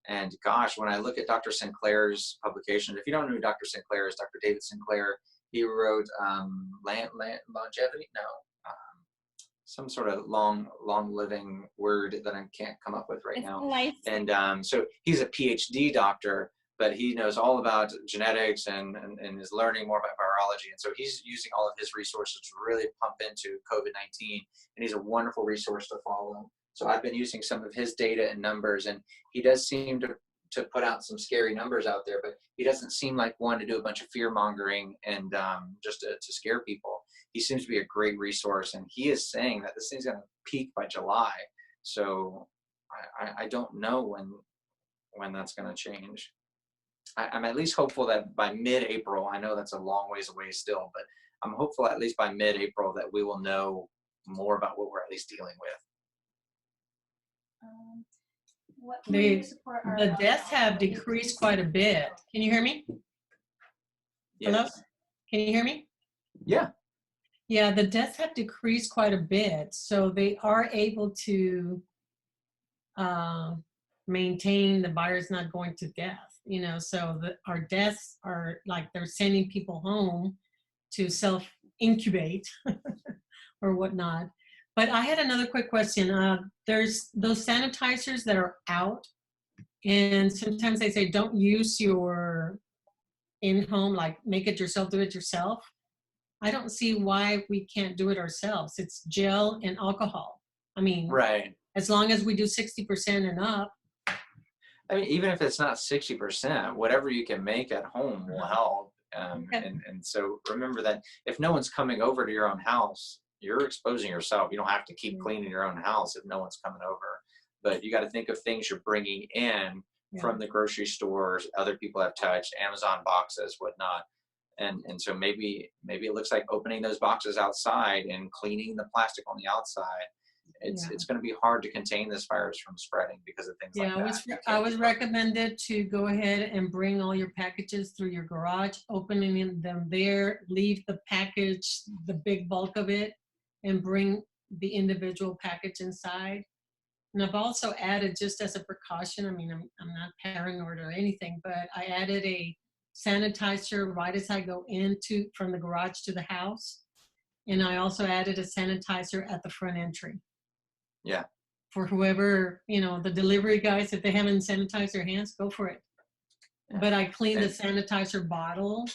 And gosh, when I look at Dr. Sinclair's publication, if you don't know who Dr. Sinclair is, Dr. David Sinclair, he wrote longevity? No. Some sort of long living word that I can't come up with right It's now. life. And so he's a PhD doctor, but he knows all about genetics and is learning more about virology. And so he's using all of his resources to really pump into COVID-19. And he's a wonderful resource to follow. So I've been using some of his data and numbers, and he does seem to put out some scary numbers out there, but he doesn't seem like one to do a bunch of fear mongering and just to scare people. He seems to be a great resource, and he is saying that this thing's going to peak by July. So I don't know when that's going to change. I'm at least hopeful that by mid-April, I know that's a long ways away still, but I'm hopeful at least by mid-April that we will know more about what we're at least dealing with. What can we do The to support our the deaths have decreased quite a bit. Can you hear me? Hello? Yes. Can you hear me? Yeah. Yeah, the deaths have decreased quite a bit. So they are able to maintain the virus not going to death, so our deaths are like they're sending people home to self-incubate or whatnot. But I had another quick question. There's those sanitizers that are out, and sometimes they say don't use your in-home, like make it yourself, do it yourself. I don't see why we can't do it ourselves. It's gel and alcohol. I mean, Right. as long as we do 60% and up. I mean, even if it's not 60%, whatever you can make at home will help. Okay. And so remember that if no one's coming over to your own house, you're exposing yourself. You don't have to keep cleaning your own house if no one's coming over. But you got to think of things you're bringing in from the grocery stores, other people have touched, Amazon boxes, whatnot. And so maybe it looks like opening those boxes outside and cleaning the plastic on the outside. It's going to be hard to contain this virus from spreading because of things like that. I was recommended to go ahead and bring all your packages through your garage, opening them there, leave the package, the big bulk of it, and bring the individual package inside. And I've also added, just as a precaution, I mean, I'm not paranoid or anything, but I added a sanitizer right as I go from the garage to the house. And I also added a sanitizer at the front entry. Yeah. For whoever, the delivery guys, if they haven't sanitized their hands, go for it. Yeah. But I clean the sanitizer bottle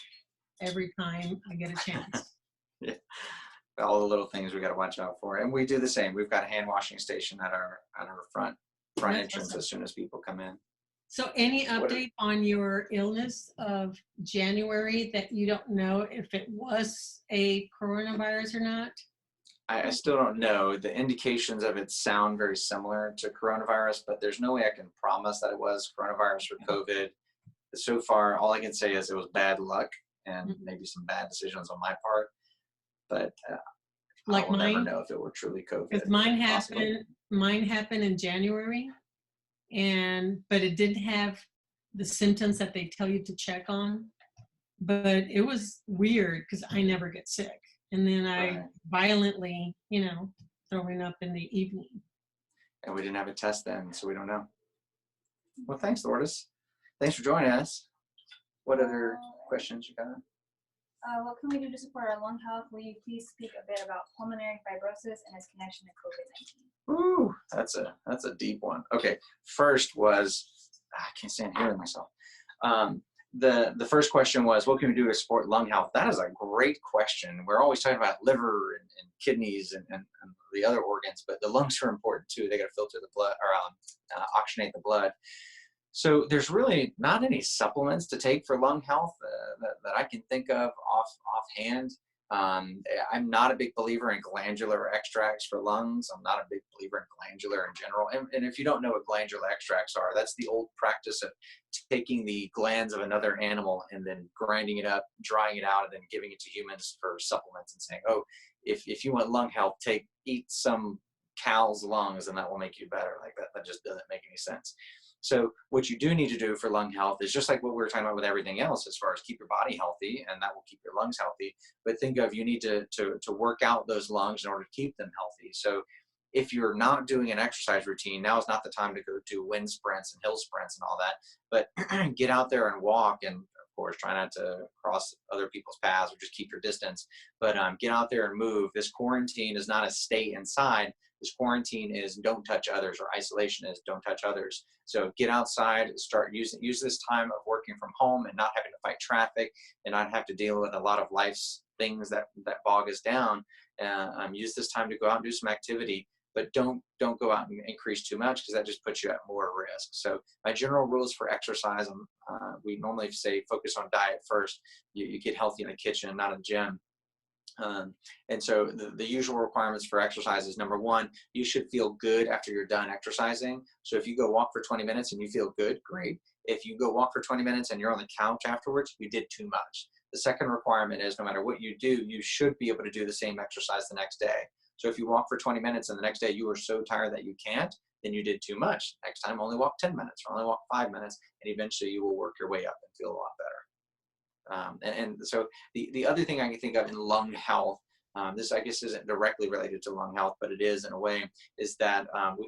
every time I get a chance. Yeah. All the little things we got to watch out for. And we do the same. We've got a hand washing station at our front That's entrance awesome. As soon as people come in. So any update on your illness of January that you don't know if it was a coronavirus or not? I still don't know. The indications of it sound very similar to coronavirus, but there's no way I can promise that it was coronavirus or COVID. So far, all I can say is it was bad luck and maybe some bad decisions on my part. But Like I will never mine? know if it were truly COVID. Because mine possibly. happened in January, but it didn't have the symptoms that they tell you to check on. but it was weird because I never get sick. And then I Right. violently, throwing up in the evening. And we didn't have a test then, so we don't know. Well, thanks, Lourdes. Thanks for joining us. What other questions you got? What can we do to support our lung health? Will you please speak a bit about pulmonary fibrosis and its connection to COVID-19? Ooh, that's a deep one. Okay, first was I can't stand hearing myself. The first question was, what can we do to support lung health? That is a great question. We're always talking about liver and kidneys and the other organs, but the lungs are important too. They got to filter the blood or oxygenate the blood. So there's really not any supplements to take for lung health that I can think of offhand. I'm not a big believer in glandular extracts for lungs. I'm not a big believer in glandular in general. And if you don't know what glandular extracts are, that's the old practice of taking the glands of another animal and then grinding it up, drying it out, and then giving it to humans for supplements and saying, oh, if you want lung health, eat some cow's lungs and that will make you better. Like that just doesn't make any sense. So what you do need to do for lung health is just like what we were talking about with everything else, as far as keep your body healthy, and that will keep your lungs healthy. But think of, you need to work out those lungs in order to keep them healthy. So if you're not doing an exercise routine, now is not the time to go do wind sprints and hill sprints and all that, but get out there and walk. And of course, try not to cross other people's paths or just keep your distance, but get out there and move. This quarantine is not a stay inside. This quarantine is don't touch others, or isolation is don't touch others. So get outside, use this time of working from home and not having to fight traffic and not have to deal with a lot of life's things that bog us down. Use this time to go out and do some activity, but don't go out and increase too much, because that just puts you at more risk. So my general rules for exercise, we normally say focus on diet first. You get healthy in the kitchen, not in the gym. And so the usual requirements for exercise is, number one, you should feel good after you're done exercising. So if you go walk for 20 minutes and you feel good, great. If you go walk for 20 minutes and you're on the couch afterwards, you did too much. The second requirement is, no matter what you do, you should be able to do the same exercise the next day. So if you walk for 20 minutes and the next day you are so tired that you can't, then you did too much. Next time, only walk 10 minutes or only walk 5 minutes, and eventually you will work your way up and feel a lot better. And so the other thing I can think of in lung health, this I guess isn't directly related to lung health, but it is in a way, is that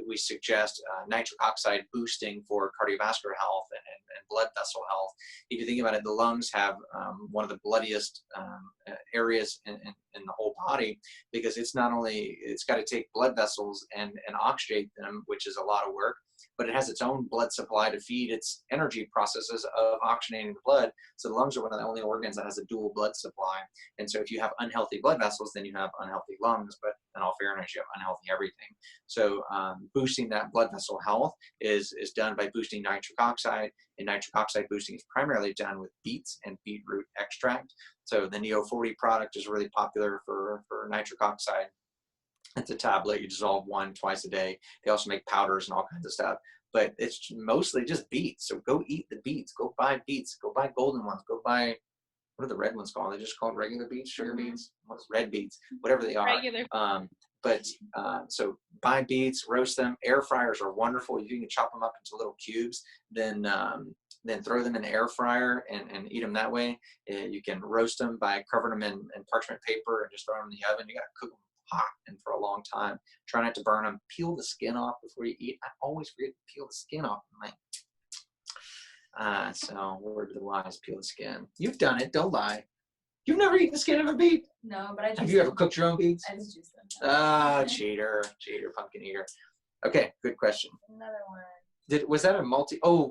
we suggest nitric oxide boosting for cardiovascular health and blood vessel health. If you think about it, the lungs have one of the bloodiest areas in the whole body, because it's got to take blood vessels and oxygenate them, which is a lot of work, but it has its own blood supply to feed its energy processes of oxygenating the blood. So the lungs are one of the only organs that has a dual blood supply. And so if you have unhealthy blood vessels, then you have unhealthy lungs, but in all fairness, you have unhealthy everything. So boosting that blood vessel health is done by boosting nitric oxide, and nitric oxide boosting is primarily done with beets and beetroot extract. So the Neo 40 product is really popular for nitric oxide. It's a tablet. You dissolve one twice a day. They also make powders and all kinds of stuff, but it's mostly just beets. So go eat the beets. Go buy beets. Go buy golden ones. Go buy, what are the red ones called? Are they just called regular beets, sugar beets? What's red beets? Whatever they are. Regular. So buy beets, roast them. Air fryers are wonderful. You can chop them up into little cubes, then throw them in the air fryer and eat them that way. You can roast them by covering them in parchment paper and just throw them in the oven. You got to cook them hot and for a long time. Try not to burn them. Peel the skin off before you eat. I always forget to peel the skin off. So word to the wise, peel the skin. You've done it. Don't lie. You've never eaten the skin of a beet? No, but I just Have you ever cooked your own beets? I just juice them. Cheater, pumpkin eater. Okay, good question. Another one. Was that a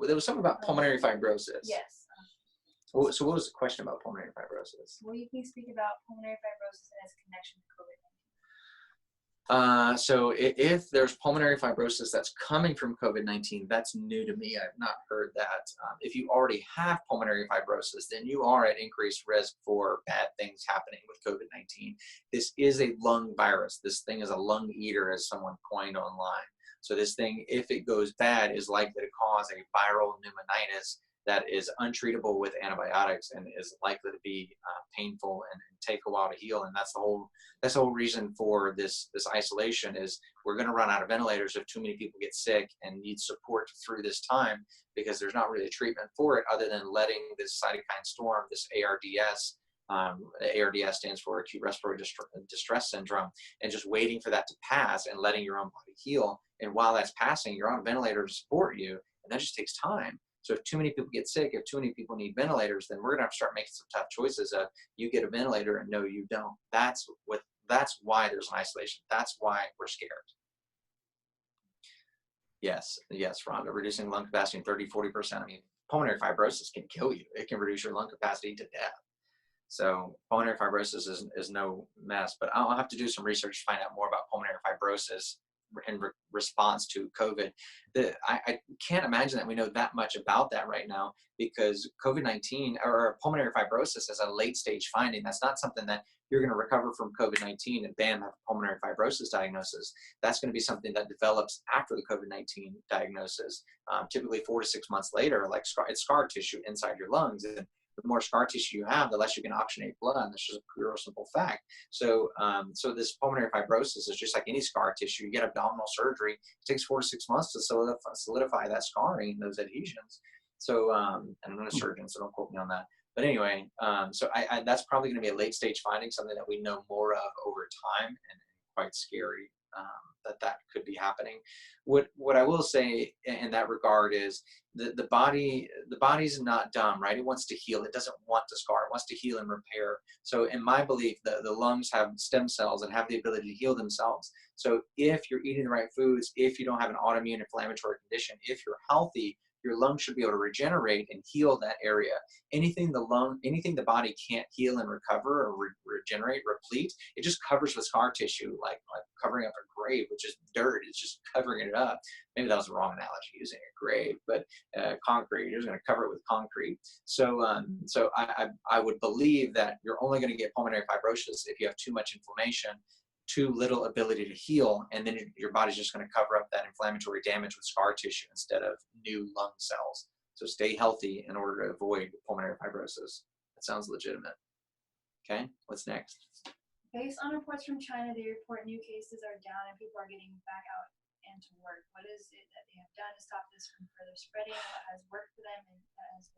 there was something about pulmonary fibrosis. Yes. So what was the question about pulmonary fibrosis? Will you please speak about pulmonary fibrosis and its connection to COVID-19? So if there's pulmonary fibrosis that's coming from COVID-19, that's new to me. I've not heard that. If you already have pulmonary fibrosis, then you are at increased risk for bad things happening with COVID-19. This is a lung virus. This thing is a lung eater, as someone coined online. So this thing, if it goes bad, is likely to cause a viral pneumonitis that is untreatable with antibiotics and is likely to be painful and take a while to heal. And that's the whole reason for this isolation is we're going to run out of ventilators if too many people get sick and need support through this time, because there's not really a treatment for it other than letting this cytokine storm, this ARDS, ARDS stands for acute respiratory distress syndrome, and just waiting for that to pass and letting your own body heal. And while that's passing, you're on a ventilator to support you, and that just takes time. So if too many people get sick, if too many people need ventilators, then we're gonna have to start making some tough choices of you get a ventilator and no, you don't. That's why there's an isolation. That's why we're scared. Yes, Rhonda, reducing lung capacity 30-40%. I mean, pulmonary fibrosis can kill you. It can reduce your lung capacity to death. So pulmonary fibrosis is no mess, but I'll have to do some research to find out more about pulmonary fibrosis in response to COVID. I can't imagine that we know that much about that right now, because COVID-19 or pulmonary fibrosis is a late stage finding. That's not something that you're going to recover from COVID-19 and bam, have a pulmonary fibrosis diagnosis. That's going to be something that develops after the COVID-19 diagnosis, typically 4 to 6 months later, like it's scar tissue inside your lungs. And the more scar tissue you have, the less you can oxygenate blood. That's just a pure simple fact. So, so this pulmonary fibrosis is just like any scar tissue. You get abdominal surgery, it takes 4 to 6 months to solidify that scarring, those adhesions. So, and I'm not a surgeon, so don't quote me on that. But anyway, so that's probably going to be a late stage finding, something that we know more of over time, and quite scary that could be happening. What I will say in that regard is the body's not dumb, right? It wants to heal. It doesn't want to scar. It wants to heal and repair. So in my belief, the lungs have stem cells and have the ability to heal themselves. So if you're eating the right foods, if you don't have an autoimmune inflammatory condition, if you're healthy, your lungs should be able to regenerate and heal that area. Anything the body can't heal and recover or regenerate, replete, it just covers with scar tissue, like covering up a grave, which is dirt. It's just covering it up. Maybe that was the wrong analogy, using a grave, but concrete, you're just going to cover it with concrete. So, I would believe that you're only going to get pulmonary fibrosis if you have too much inflammation, too little ability to heal, and then your body's just going to cover up that inflammatory damage with scar tissue instead of new lung cells. So stay healthy in order to avoid pulmonary fibrosis. That sounds legitimate. Okay, what's next? Based on reports from China, they report new cases are down and people are getting back out and to work. What is it that they have done to stop this from further spreading? What has worked for them and that is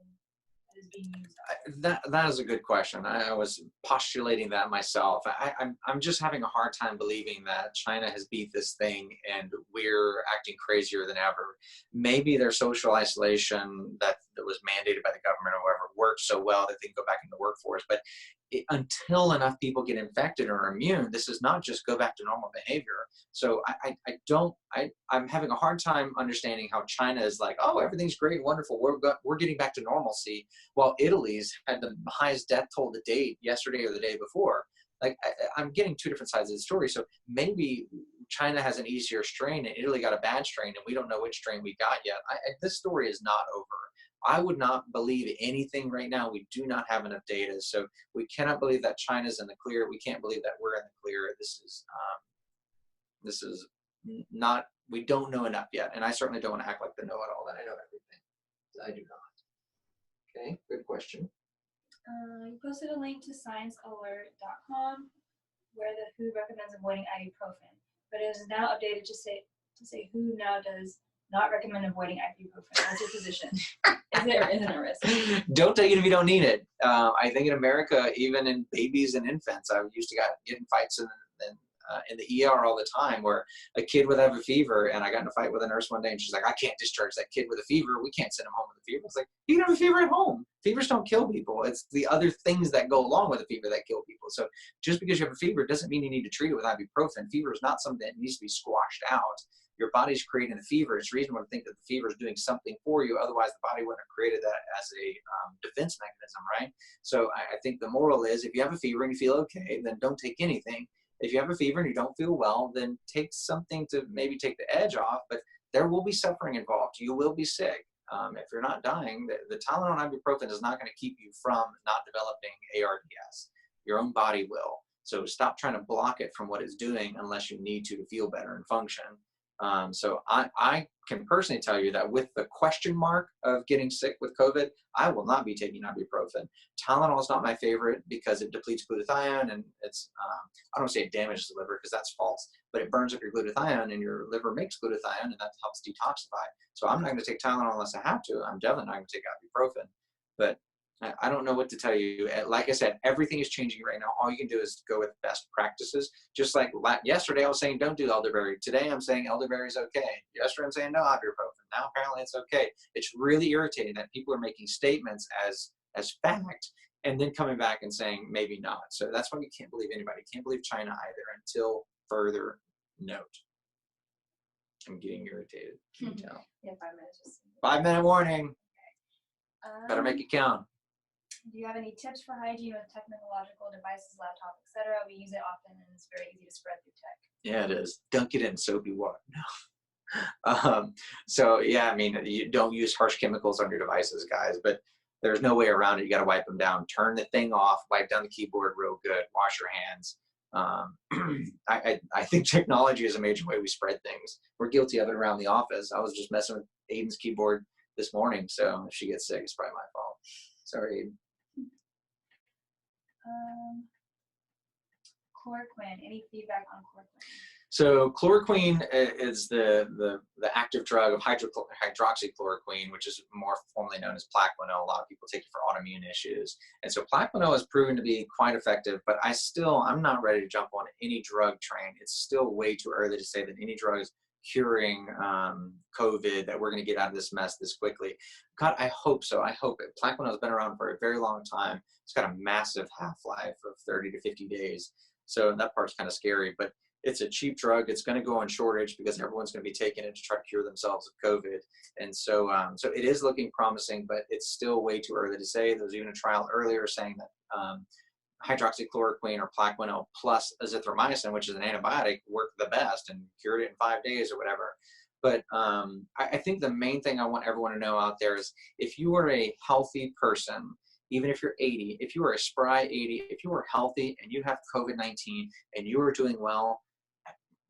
being used on? That is a good question. I was postulating that myself. I'm just having a hard time believing that China has beat this thing and we're acting crazier than ever. Maybe their social isolation that was mandated by the government or whatever worked so well that they can go back into the workforce. But until enough people get infected or immune, this is not just go back to normal behavior. So I'm having a hard time understanding how China is like, oh, everything's great, wonderful, we're getting back to normalcy, while Italy's had the highest death toll to date yesterday or the day before. Like, I'm getting two different sides of the story. So maybe China has an easier strain and Italy got a bad strain and we don't know which strain we got yet. This story is not over. I would not believe anything right now. We do not have enough data. So we cannot believe that China's in the clear. We can't believe that we're in the clear. This is not, we don't know enough yet. And I certainly don't want to act like the know-it-all that I know everything. I do not. Okay, good question. You posted a link to sciencealert.com where the WHO recommends avoiding ibuprofen, but it is now updated to say WHO now does not recommend avoiding ibuprofen as your physician. Is there isn't a risk? Don't take it if you don't need it. I think in America, even in babies and infants, I used to get in fights in the ER all the time where a kid would have a fever, and I got in a fight with a nurse one day, and she's like, I can't discharge that kid with a fever. We can't send him home with a fever. I was like, you can have a fever at home. Fevers don't kill people. It's the other things that go along with a fever that kill people. So just because you have a fever doesn't mean you need to treat it with ibuprofen. Fever is not something that needs to be squashed out. Your body's creating the fever. It's reasonable to think that the fever is doing something for you. Otherwise, the body wouldn't have created that as a defense mechanism, right? So I think the moral is, if you have a fever and you feel okay, then don't take anything. If you have a fever and you don't feel well, then take something to maybe take the edge off, but there will be suffering involved. You will be sick. If you're not dying, the Tylenol and ibuprofen is not going to keep you from not developing ARDS. Your own body will. So stop trying to block it from what it's doing unless you need to feel better and function. So I can personally tell you that with the question mark of getting sick with COVID, I will not be taking ibuprofen. Tylenol is not my favorite because it depletes glutathione, and it's, I don't say it damages the liver because that's false, but it burns up your glutathione, and your liver makes glutathione, and that helps detoxify. So I'm not going to take Tylenol unless I have to. I'm definitely not going to take ibuprofen. But I don't know what to tell you. Like I said, everything is changing right now. All you can do is go with best practices. Just like yesterday, I was saying don't do elderberry. Today, I'm saying elderberry is okay. Yesterday, I'm saying no ibuprofen. Now, apparently, it's okay. It's really irritating that people are making statements as fact and then coming back and saying maybe not. So that's why we can't believe anybody. Can't believe China either until further note. I'm getting irritated. Can you tell? Yeah, 5 minutes. Just 5-minute warning. Better make it count. Do you have any tips for hygiene with technological devices, laptop, etc.? We use it often, and it's very easy to spread through tech. Yeah, it is. Dunk it in soapy water. No. So yeah, I mean, you don't use harsh chemicals on your devices, guys, but there's no way around it. You got to wipe them down. Turn the thing off. Wipe down the keyboard real good. Wash your hands. I think technology is a major way we spread things. We're guilty of it around the office. I was just messing with Aiden's keyboard this morning, so if she gets sick, it's probably my fault. Sorry, Aiden. Chloroquine. Any feedback on chloroquine? So chloroquine is the active drug of hydroxychloroquine, which is more formally known as Plaquenil. A lot of people take it for autoimmune issues. And so Plaquenil has proven to be quite effective, but I'm not ready to jump on any drug train. It's still way too early to say that any drug is curing COVID, that we're going to get out of this mess this quickly. God, I hope so. I hope it. Plaquenil has been around for a very long time. It's got a massive half-life of 30 to 50 days. So that part's kind of scary, but it's a cheap drug. It's going to go on shortage because everyone's going to be taking it to try to cure themselves of COVID. And so, so it is looking promising, but it's still way too early to say. There was even a trial earlier saying that hydroxychloroquine or Plaquenil plus azithromycin, which is an antibiotic, worked the best and cured it in 5 days or whatever. But I think the main thing I want everyone to know out there is if you are a healthy person, even if you're 80, if you are a spry 80, if you are healthy and you have COVID-19 and you are doing well,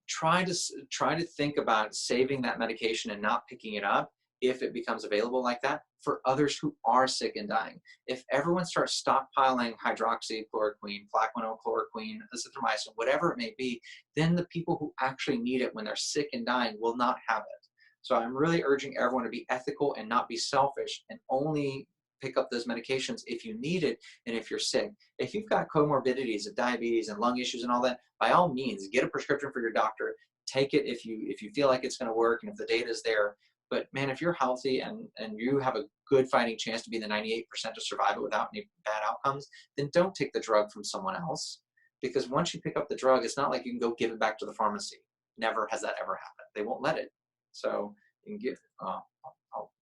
try to think about saving that medication and not picking it up if it becomes available like that for others who are sick and dying. If everyone starts stockpiling hydroxychloroquine, Plaquenil, chloroquine, azithromycin, whatever it may be, then the people who actually need it when they're sick and dying will not have it. So I'm really urging everyone to be ethical and not be selfish and only pick up those medications if you need it and if you're sick. If you've got comorbidities of diabetes and lung issues and all that, by all means, get a prescription for your doctor. Take it if you feel like it's going to work and if the data is there. But man, if you're healthy and you have a good fighting chance to be the 98% to survive it without any bad outcomes, then don't take the drug from someone else. Because once you pick up the drug, it's not like you can go give it back to the pharmacy. Never has that ever happened. They won't let it. So you can give, I'll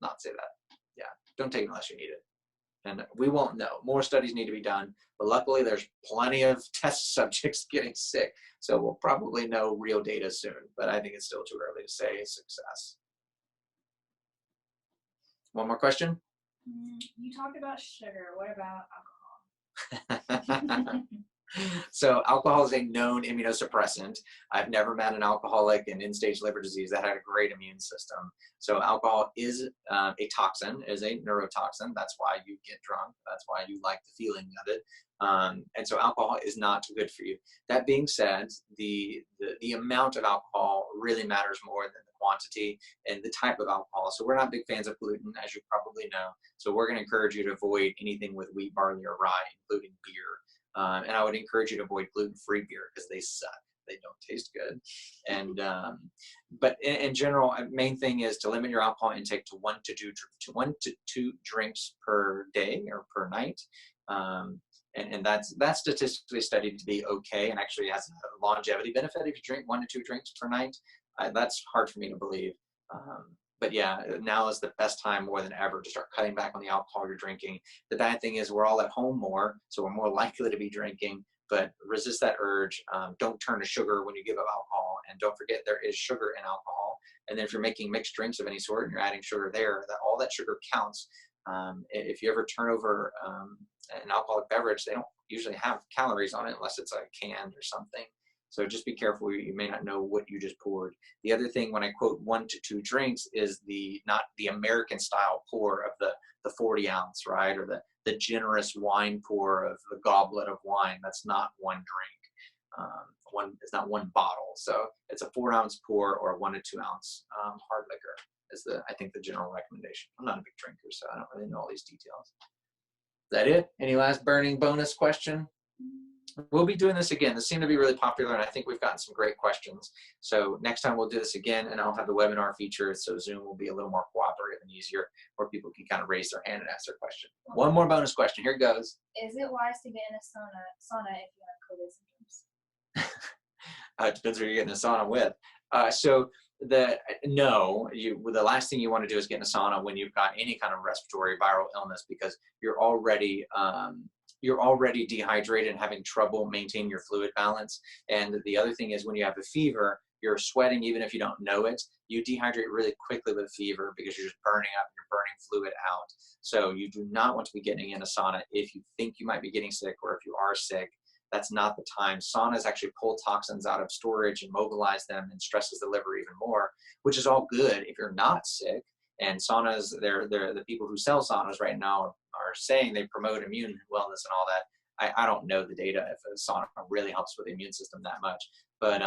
not say that. Yeah, don't take it unless you need it. And we won't know. More studies need to be done. But luckily, there's plenty of test subjects getting sick. So we'll probably know real data soon. But I think it's still too early to say success. One more question? You talked about sugar. What about alcohol? So alcohol is a known immunosuppressant. I've never met an alcoholic in end-stage liver disease that had a great immune system. So alcohol is a toxin, is a neurotoxin. That's why you get drunk. That's why you like the feeling of it. And so alcohol is not good for you. That being said, the amount of alcohol really matters more than the quantity and the type of alcohol. So we're not big fans of gluten, as you probably know. So we're going to encourage you to avoid anything with wheat, barley, or rye, including beer. And I would encourage you to avoid gluten-free beer because they suck. They don't taste good. And but in general, main thing is to limit your alcohol intake to one to two drinks per day or per night. And that's statistically studied to be okay, and actually has a longevity benefit if you drink 1 to 2 drinks per night. That's hard for me to believe. But yeah, now is the best time more than ever to start cutting back on the alcohol you're drinking. The bad thing is we're all at home more, so we're more likely to be drinking, but resist that urge. Don't turn to sugar when you give up alcohol, and don't forget there is sugar in alcohol. And then if you're making mixed drinks of any sort and you're adding sugar there, all that sugar counts. If you ever turn over an alcoholic beverage, they don't usually have calories on it unless it's a can or something. So just be careful. You may not know what you just poured. The other thing, when I quote 1 to 2 drinks, is not the American style pour of the 40 ounce, right? Or the generous wine pour of the goblet of wine. That's not one drink. It's not one bottle. So it's a 4 ounce pour or a 1 to 2 ounce hard liquor is I think the general recommendation. I'm not a big drinker, so I don't really know all these details. Is that it? Any last burning bonus question? We'll be doing this again. This seemed to be really popular, and I think we've gotten some great questions. So next time we'll do this again, and I'll have the webinar feature, so Zoom will be a little more cooperative and easier, where people can kind of raise their hand and ask their question. One more bonus question. Here it goes. Is it wise to get in a sauna if you have COVID symptoms? It depends who you're getting a sauna with. The last thing you want to do is get in a sauna when you've got any kind of respiratory viral illness, because you're already dehydrated and having trouble maintaining your fluid balance. And the other thing is, when you have a fever, you're sweating even if you don't know it. You dehydrate really quickly with fever because you're just burning up, you're burning fluid out. So you do not want to be getting in a sauna if you think you might be getting sick, or if you are sick. That's not the time. Saunas actually pull toxins out of storage and mobilize them and stresses the liver even more, which is all good if you're not sick. And saunas, they're the people who sell saunas right now are saying they promote immune wellness and all that. I don't know the data if a sauna really helps with the immune system that much, but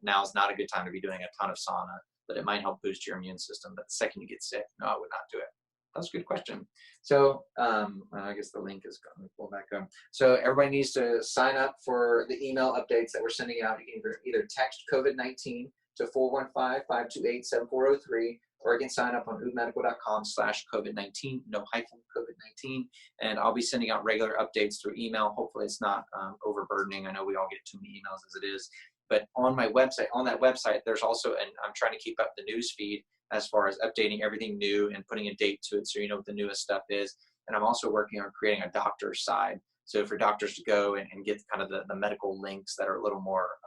now is not a good time to be doing a ton of sauna, but it might help boost your immune system. But the second you get sick, no, I would not do it. That's a good question. So I guess the link is going to pull back up. So everybody needs to sign up for the email updates that we're sending out. You can either text COVID-19 to 415-528-7403, or you can sign up on oodmedical.com/COVID-19, no hyphen COVID-19. And I'll be sending out regular updates through email. Hopefully it's not overburdening. I know we all get too many emails as it is. But on my website, there's also, and I'm trying to keep up the news feed as far as updating everything new and putting a date to it so you know what the newest stuff is. And I'm also working on creating a doctor's side. So for doctors to go and get kind of the medical links that are a little more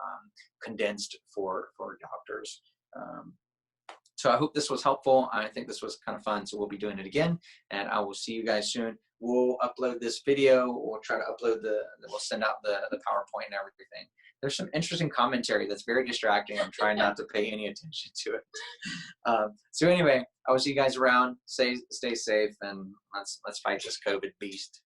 condensed for doctors. So I hope this was helpful. I think this was kind of fun. So we'll be doing it again, and I will see you guys soon. We'll upload this video. We'll try to upload we'll send out the PowerPoint and everything. There's some interesting commentary that's very distracting. I'm trying not to pay any attention to it. So anyway, I will see you guys around. Stay safe, and let's fight this COVID beast.